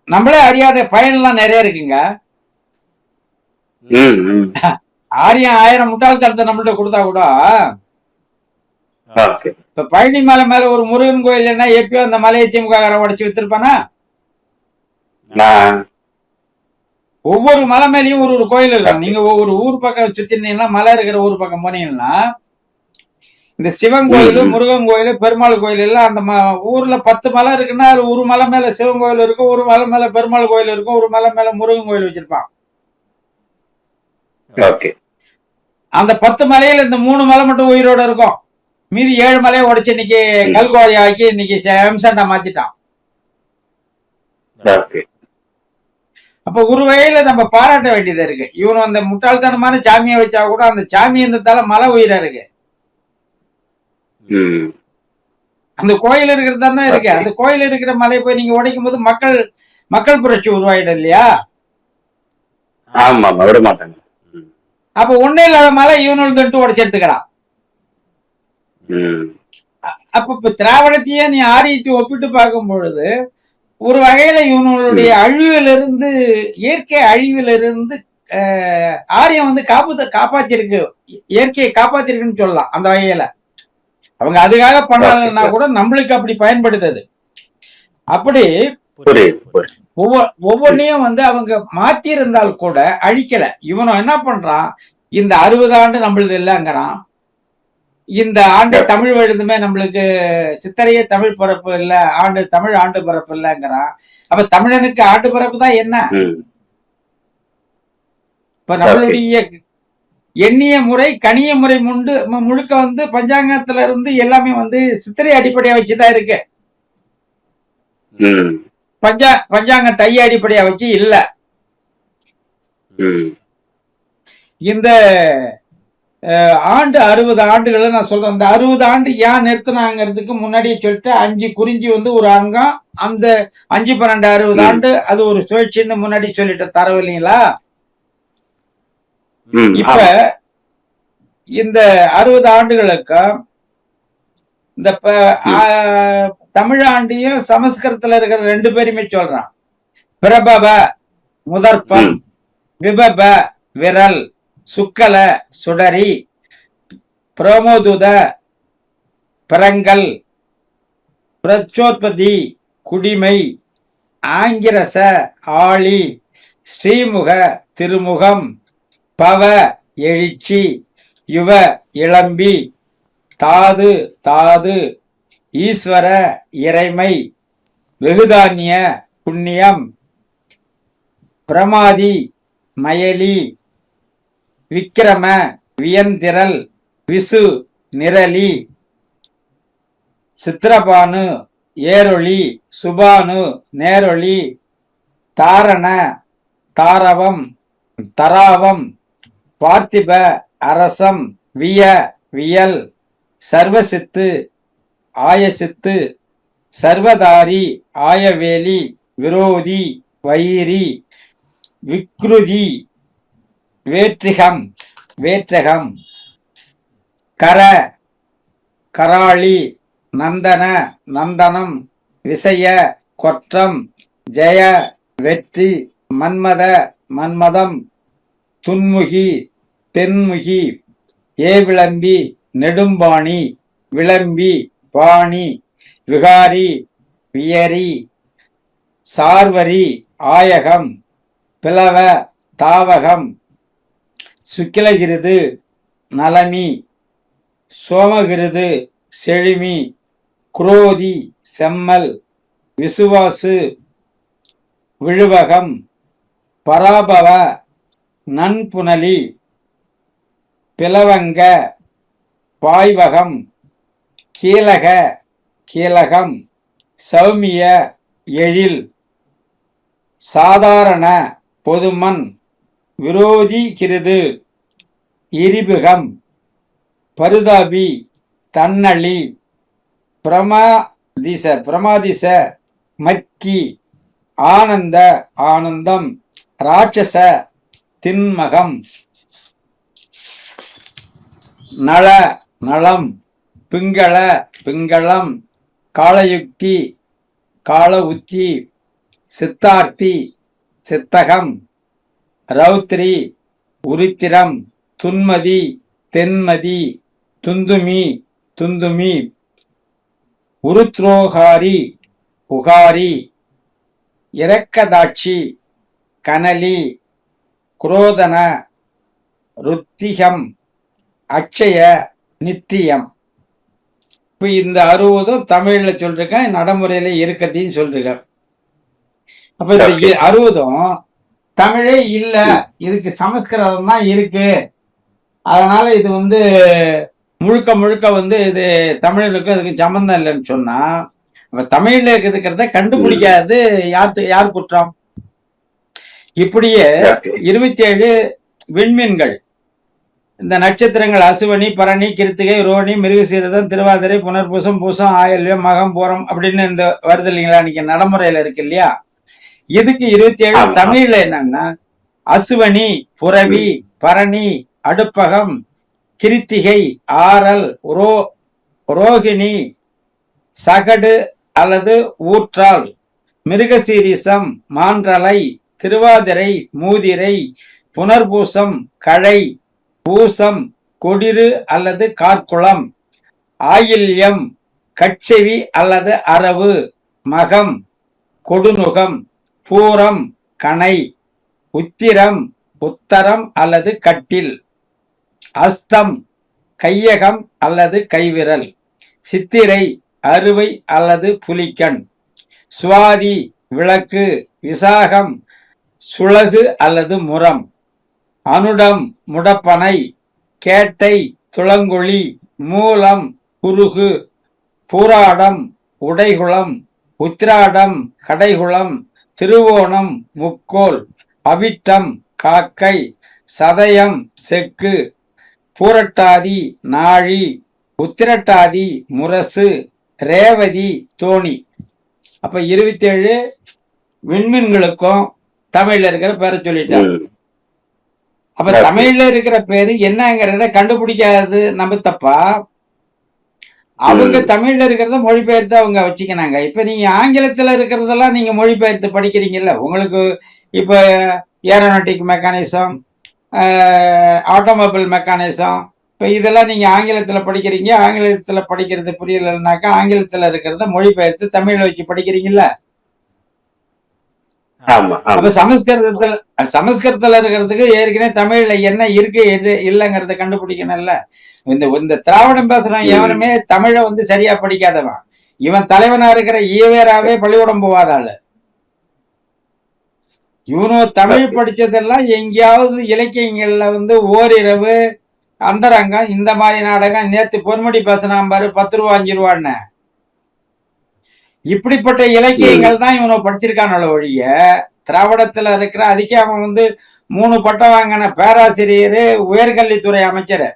நம்மளே அறியாத பயன்லாம் நிறைய இருக்குங்க. ஆரியம் 1000 முட்டாள்தனத்தை நம்மள்ட்ட கொடுத்தா கூட, இப்ப பழனி மலை மேல ஒரு முருகன் கோயில் என்ன எப்பயோ அந்த மலையை திமுக உடைச்சு வித்திருப்பானா? ஒவ்வொரு மலை மேலேயும் ஒரு கோயில் இருக்கும். நீங்க ஒவ்வொரு ஊர் பக்கம் சுத்தி இருந்தீங்கன்னா, மலை இருக்கிற ஊர் பக்கம் போனீங்கன்னா, இந்த சிவன் கோயில், முருகன் கோயில், பெருமாள் கோயில் எல்லாம் அந்த ஊர்ல 10 மலை இருக்குன்னா அது ஒரு மலை மேல சிவன் கோயில் இருக்கும், ஒரு மலை மேல பெருமாள் கோயில் இருக்கும், ஒரு மலை மேல முருகன் கோயில் வச்சிருப்பான். அந்த 10 மலையில இந்த 3 மலை மட்டும் உயிரோட இருக்கும். மீதி 7 மலையை உடைச்சு இன்னைக்கு கல்குவாரி ஆக்கி இன்னைக்கு எம்சண்டா மாத்திட்டான். அப்ப ஒரு வகையில நம்ம பாராட்ட வேண்டியதா இருக்கு. இவன் அந்த முட்டாள்தனமான சாமியை வச்சா கூட அந்த சாமி இருந்ததால மலை உயிரா இருக்கு. அந்த கோயில் இருக்கிறது தானே இருக்கு. அந்த கோயில் இருக்கிற மலையை போய் நீங்க உடைக்கும் போது மக்கள் புரட்சி உருவாயிடும் இல்லையா? விட மாட்டாங்க. அப்ப ஒண்ணு இல்லாத மலை இவனு தட்டு உடைச்சு எடுத்துக்கிறான். அப்ப இப்ப திராவிடத்தையே நீ ஆரியத்தையும் ஒப்பிட்டு பார்க்கும் பொழுது ஒரு வகையில இவனுடைய அழிவிலிருந்து, இயற்கை அழிவிலிருந்து ஆரியம் வந்து காப்பாத்திருக்கு, இயற்கையை காப்பாத்திருக்குன்னு சொல்லலாம். அந்த வகையில அவங்க அதுக்காக பண்ணலன்னா கூட நம்மளுக்கு அப்படி பயன்படுத்தது. அப்படி ஒவ்வொன்னையும் வந்து அவங்க மாத்தி இருந்தால் கூட அழிக்கல. இவனும் என்ன பண்றான், இந்த 60 ஆண்டு நம்மளது இல்லைங்கிறான், இந்த ஆண்டு தமிழ் எழுதுமே நம்மளுக்கு சித்திரையே தமிழ் பிறப்பு இல்ல, தமிழ் ஆண்டு பிறப்பு இல்லைங்கிறான். அப்ப தமிழனுக்கு ஆண்டு பிறப்பு தான் என்ன? இப்ப நம்மளுடைய எண்ணிய முறை கணிய முறை முழுக்க வந்து பஞ்சாங்கத்துல இருந்து எல்லாமே வந்து சித்திரை அடிப்படையா வச்சுதான் இருக்கு. பஞ்சாங்க தைய அடிப்படையா வச்சு இல்ல. இந்த ஆண்டு 60 ஆண்டுகளை நான் சொல்றேன். அந்த 60 ஆண்டு ஏன் நிறுத்தினாங்கிறதுக்கு முன்னாடியே சொல்லிட்டு 5 குறிஞ்சி வந்து ஒரு அங்கம், அந்த 5 12 60 ஆண்டு அது ஒரு சுழற்சின்னு முன்னாடி சொல்லிட்டு தரவு இல்லைங்களா? இப்ப இந்த 60 ஆண்டுகளுக்கு இந்த தமிழ் ஆண்டியும் சமஸ்கிருதத்துல இருக்கிற 2 பேருமே சொல்றான். பிரபவ முதற்பம், விபப விரல், சுக்கல சுடரி, பிரமோதுத பிரங்கல், பிரச்சோத்பதி குடிமை, ஆங்கிரச ஆளி, ஸ்ரீமுக திருமுகம், பவ எழுச்சி, யுவ இளம்பி, தாது தாது, ஈஸ்வர இறைமை, வெகுதானிய புண்ணியம், பிரமாதி மயலி, விக்கிரம வியந்திரல், விசு நிரலி, சித்திரபானு ஏரொளி, சுபானு நேரொளி, தாரண தாரவம் தராவம், பார்த்திப அரசம், விய வியல், சர்வசித்து ஆயசித்து, சர்வதாரி ஆயவேலி, விரோதி வைரி, விக்ருதி வேற்றிகம் வேற்றகம், கர கராளி, நந்தன நந்தனம், விசய கொற்றம், ஜெய வெற்றி, மன்மத மன்மதம், துன்முகி தென்முகி, ஏவிளம்பி நெடும்பாணி, விளம்பி பாணி, விகாரி வியரி, சார்வரி ஆயகம், பிளவ தாவகம், சுக்கிலகிருது நலமி, சோமகிருது செழுமி, குரோதி செம்மல், விசுவாசு விழுவகம், பராபவ நன்புனலி, பிளவங்க பாய்வகம், கீலக கீலகம், சௌமிய எழில், சாதாரண பொதுமன், விரோதிகிறது, எரிபுகம், பருதாபி, தன்னழி, பிரமாதிச, மக்கி, ஆனந்தம், ராட்சச, தின்மகம், நலம், பிங்களம், காலயுக்தி, கால உத்தி, சித்தார்த்தி, சித்தகம், ரௌத்ரி, உருத்திரம், துன்மதி, தென்மதி, துந்துமி, உருத்ரோகாரி, உகாரி, இரக்கதாட்சி, கனலி, குரோதன, ருத்திகம், அட்சய, நித்தியம். இப்ப இந்த 60 தமிழ்ல சொல்றேன், நடைமுறையில இருக்கிறதையும் சொல்றேன். அப்ப இந்த 60 தமிழே இல்ல, இதுக்கு சமஸ்கிருதம் தான் இருக்கு, அதனால இது முழுக்க இது தமிழனுக்கும் இதுக்கு சம்பந்தம் இல்லைன்னு சொன்னா, அப்ப தமிழ்ல இருக்கிறத கண்டுபிடிக்காது யார் குற்றம்? இப்படியே 27 விண்மீன்கள், இந்த நட்சத்திரங்கள் அசுவனி, பரணி, கிருத்திகை, ரோனி, மிருகசீரதம், திருவாதிரை, புனர்பூசம், பூசம், ஆயில்யம், மகம், பூரம் அப்படின்னு இந்த வருது இல்லைங்களா, இன்னைக்கு நடைமுறையில இருக்கு இல்லையா. இதுக்கு 27 தமிழ்ல என்னன்னா, அசுவனி, புரவி, பரணி, அடுப்பகம், கிருத்திகை, ஆரல், ரோகிணி, சகடு அல்லது ஊற்றால், மிருகசீரிசம், மான்றலை, திருவாதிரை, மூதிரை, புனர்பூசம், கழை, பூசம், கொடிறு அல்லது கார்குளம், ஆயில்யம், கட்செவி அல்லது அரவு, மகம், கொடுநுகம், பூரம், கணை, உத்திரம், உத்தரம் அல்லது கட்டில், அஸ்தம், கையகம் அல்லது கைவிரல், சித்திரை, அறுவை அல்லது புலிக்கண், சுவாதி, விளக்கு, விசாகம், சுளகு அல்லது முரம், அனுடம், முடப்பனை, கேட்டை, துளங்கொழி, மூலம், குருகு, பூராடம், உடைகுளம், உத்திராடம், கடைகுளம், திருவோணம், முக்கோல், அவிட்டம், காக்கை, சதயம், செக்கு, பூரட்டாதி, நாழி, உத்திரட்டாதி, முரசு, ரேவதி, தோணி. அப்ப 27 விண்மீன்களுக்கும் தமிழ்ல இருக்கிற பேரை சொல்லிட்டாங்க. அப்ப தமிழ்ல இருக்கிற பேரு என்னங்கிறத கண்டுபிடிக்காது நம்ம தப்பா? அவங்க தமிழ்ல இருக்கிறத மொழிபெயர்த்து அவங்க வச்சுக்கினாங்க. இப்ப நீங்க ஆங்கிலத்துல இருக்கிறதெல்லாம் நீங்க மொழிபெயர்த்து படிக்கிறீங்கல்ல, உங்களுக்கு இப்ப ஏரோநாட்டிக் மெக்கானிசம், ஆட்டோமொபைல் மெக்கானிசம், இப்ப இதெல்லாம் நீங்க ஆங்கிலத்துல படிக்கிறீங்க. ஆங்கிலத்துல படிக்கிறது புரியலன்னாக்கா ஆங்கிலத்துல இருக்கிறத மொழிபெயர்த்து தமிழ்ல வச்சு படிக்கிறீங்கல்ல. அப்ப சமஸ்கிருதத்துல இருக்கிறதுக்கு ஏற்கனவே தமிழ்ல என்ன இருக்கு எது இல்லைங்கிறத கண்டுபிடிக்கணும்ல. இந்த திராவிடம் பேசுறான் எவனுமே தமிழை சரியா படிக்காதவன். இவன் தலைவனா இருக்கிற ஈவேராவே பள்ளிக்கூடம் போவாதாள். இவனும் தமிழ் படிச்சதெல்லாம் எங்கேயாவது இலக்கியங்கள்ல ஓரிரவு, அந்தரங்கம், இந்த மாதிரி நாடகம். நேத்து பொன்முடி பேசினான் பாரு, 10 ரூபா 5 ரூபான்னு. இப்படிப்பட்ட இலக்கியங்கள் தான் இவனை படிச்சிருக்கான ஒழிய திராவிடத்துல இருக்கிற, அதுக்கே அவன் 3 பட்டம் வாங்கின பேராசிரியர், உயர்கல்வித்துறை அமைச்சர்.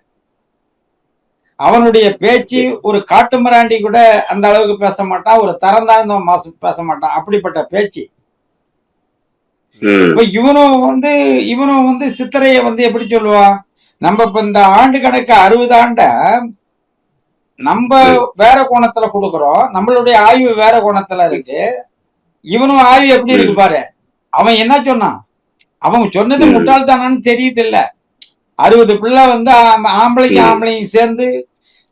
அவனுடைய பேச்சு ஒரு காட்டுமிராண்டி கூட அந்த அளவுக்கு பேச மாட்டான், ஒரு தரம் தாழ்ந்த பேச மாட்டான், அப்படிப்பட்ட பேச்சு. இப்ப இவனும் சித்திரைய எப்படி சொல்லுவான்? நம்ம இப்ப இந்த ஆண்டு கணக்கு 60 ஆண்ட நம்ம வேற கோணத்துல கொடுக்குறோம், நம்மளுடைய ஆய்வு வேற கோணத்துல இருக்கு. இவனும் ஆய்வு எப்படி இருக்கு பாரு. அவன் என்ன சொன்னான்? அவன் சொன்னது முட்டாள்தானான்னு தெரியுது இல்ல. 60 பிள்ளை ஆம்பளையும் சேர்ந்து,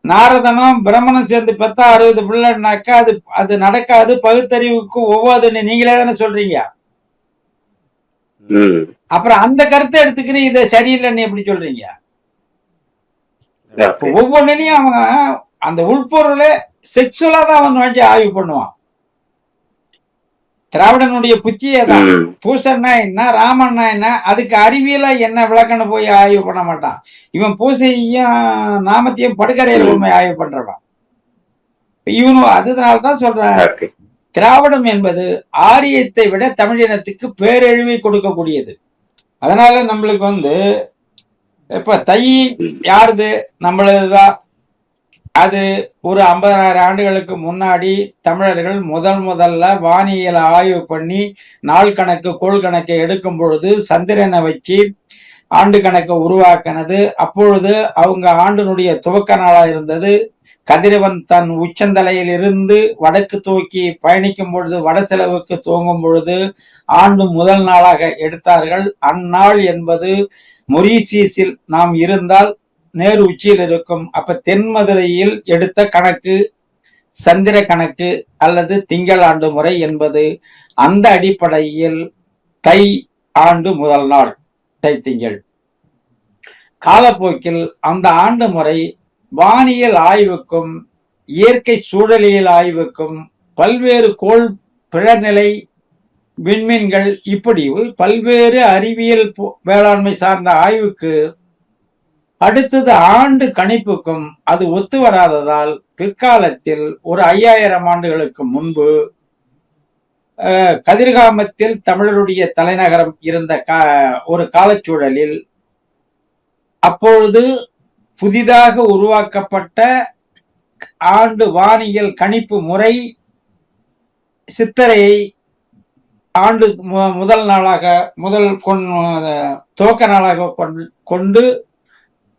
நாரதனும் பிரம்மனும் சேர்ந்து பெத்தா 60 பிள்ளைனாக்கா அது நடக்காது, பகுத்தறிவுக்கு ஒவ்வாதுன்னு நீங்களே தானே சொல்றீங்க. அப்புறம் அந்த கருத்தை எடுத்துக்கிட்டு இதை சரியில்லைன்னு எப்படி சொல்றீங்க? ஒவ்வொன்னையும் அவங்க அந்த உள்பொருளை செக்சுவலா தான் அவன் ஆய்வு பண்ணுவான். திராவிடனுடைய புத்தியே தான். பூசன்னா என்ன, ராமன்னா என்ன, அதுக்கு அறிவியலா என்ன விளக்கன்னு போய் ஆய்வு பண்ண மாட்டான். இவன் பூசையும் நாமத்தையும் படுக்கறையில் உண்மை ஆய்வு பண்றவன் இவனும். அதனால்தான் சொல்றேன், திராவிடம் என்பது ஆரியத்தை விட தமிழினத்துக்கு பேரழிவை கொடுக்கக்கூடியது. அதனால நம்மளுக்கு வந்து இப்ப தை யாருது, நம்மளதுதான். அது ஒரு 50,000 ஆண்டுகளுக்கு முன்னாடி தமிழர்கள் முதல்ல வானியல் ஆய்வு பண்ணி நாள் கணக்கு கோள் கணக்கை எடுக்கும் பொழுது சந்திரனை வச்சு ஆண்டு கணக்கை உருவாக்கினது. அப்பொழுது அவங்க ஆண்டினுடைய துவக்க நாளா இருந்தது. கதிரவன் தன் உச்சந்தலையில் இருந்து வடக்கு தூக்கி பயணிக்கும் பொழுது வடசெலவுக்கு துவங்கும் பொழுது ஆண்டு முதல் நாளாக எடுத்தார்கள். அந்நாள் என்பது மொரீசியஸில் நாம் இருந்தால் நேரு உச்சியில் இருக்கும். அப்ப தென்மதுரையில் எடுத்த கணக்கு சந்திர கணக்கு அல்லது திங்கள் ஆண்டு முறை என்பது. அந்த அடிப்படையில் தை ஆண்டு முதல் நாள் தை திங்கள். காலப்போக்கில் அந்த ஆண்டு முறை வானியல் ஆய்வுக்கும் இயற்கை சூழலியல் ஆய்வுக்கும் பல்வேறு கோள் பிழநிலை விண்மீன்கள் இப்படி பல்வேறு அறிவியல் வேளாண்மை சார்ந்த ஆய்வுக்கு அடுத்தது ஆண்டு கணிப்புக்கும் அது ஒத்து வராததால் பிற்காலத்தில் ஒரு 5000 ஆண்டுகளுக்கு முன்பு கதிர்காமத்தில் தமிழருடைய தலைநகரம் இருந்த ஒரு காலச்சூழலில் அப்பொழுது புதிதாக உருவாக்கப்பட்ட ஆண்டு வானியல் கணிப்பு முறை சித்திரையை ஆண்டு முதல் நாளாக துவக்க நாளாக கொண்டு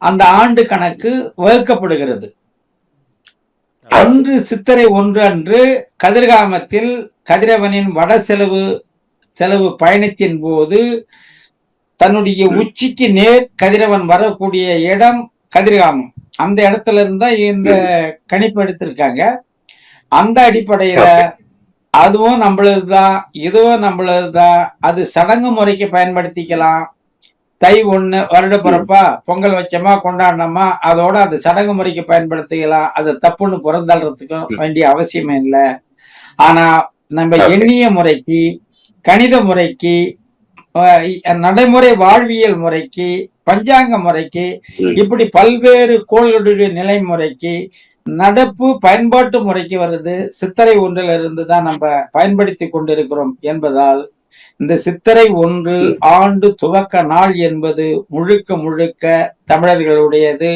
அந்த ஆண்டு கணக்கு வகுக்கப்படுகிறது. அன்று சித்திரை 1 அன்று கதிர்காமத்தில் கதிரவனின் வட செலவு பயணத்தின் போது தன்னுடைய உச்சிக்கு நேர் கதிரவன் வரக்கூடிய இடம் கதிர்காமம். அந்த இடத்துல இருந்தா இந்த கணிப்பு எடுத்திருக்காங்க. அந்த அடிப்படையில அதுவும் நம்மளதுதான், இதுவும் நம்மளதுதான். அது சடங்கு முறைக்கு பயன்படுத்திக்கலாம். தை 1 வருட பிறப்பா பொங்கல் வச்சோமா கொண்டாடினோமா அதோட அது சடங்கு முறைக்கு பயன்படுத்திக்கலாம். அது தப்புன்னு புறந்தள்ளுறதுக்கும் வேண்டிய அவசியமே இல்லை. ஆனா நம்ம எண்ணிய முறைக்கு, கணித முறைக்கு, நடைமுறை வாழ்வியல் முறைக்கு, பஞ்சாங்க முறைக்கு, இப்படி பல்வேறு கோள்களுடைய நிலை முறைக்கு, நடப்பு பயன்பாட்டு முறைக்கு வருது. சித்திரை 1 இருந்து தான் நம்ம பயன்படுத்தி கொண்டிருக்கிறோம் என்பதால் இந்த சித்திரை 1 ஆண்டு துவக்க நாள் என்பது முழுக்க தமிழர்களுடையது.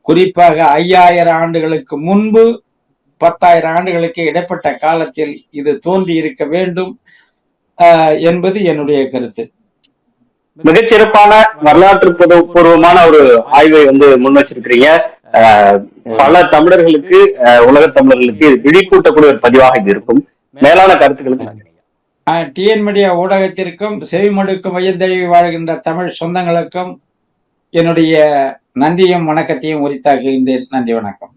குறிப்பாக 5000 ஆண்டுகளுக்கு முன்பு 10,000 ஆண்டுகளுக்கு இடைப்பட்ட காலத்தில் இது தோன்றி இருக்க வேண்டும் என்பது என்னுடைய கருத்து. மிகச்சிறப்பான வரலாற்று பூர்வமான ஒரு ஆய்வை முன் வச்சிருக்கிறீங்க. பல தமிழர்களுக்கு, உலக தமிழர்களுக்கு விழிப்பூட்டக்கூடிய ஒரு பதிவாக இது இருக்கும். மேலான கருத்துக்களுக்கு டிஎன் மீடியா ஊடகத்திற்கும் செவிமடுக்கும் வயந்தழுவி வாழ்கின்ற தமிழ் சொந்தங்களுக்கும் என்னுடைய நன்றியும் வணக்கத்தையும் உரித்தாக்குகின்றேன். நன்றி, வணக்கம்.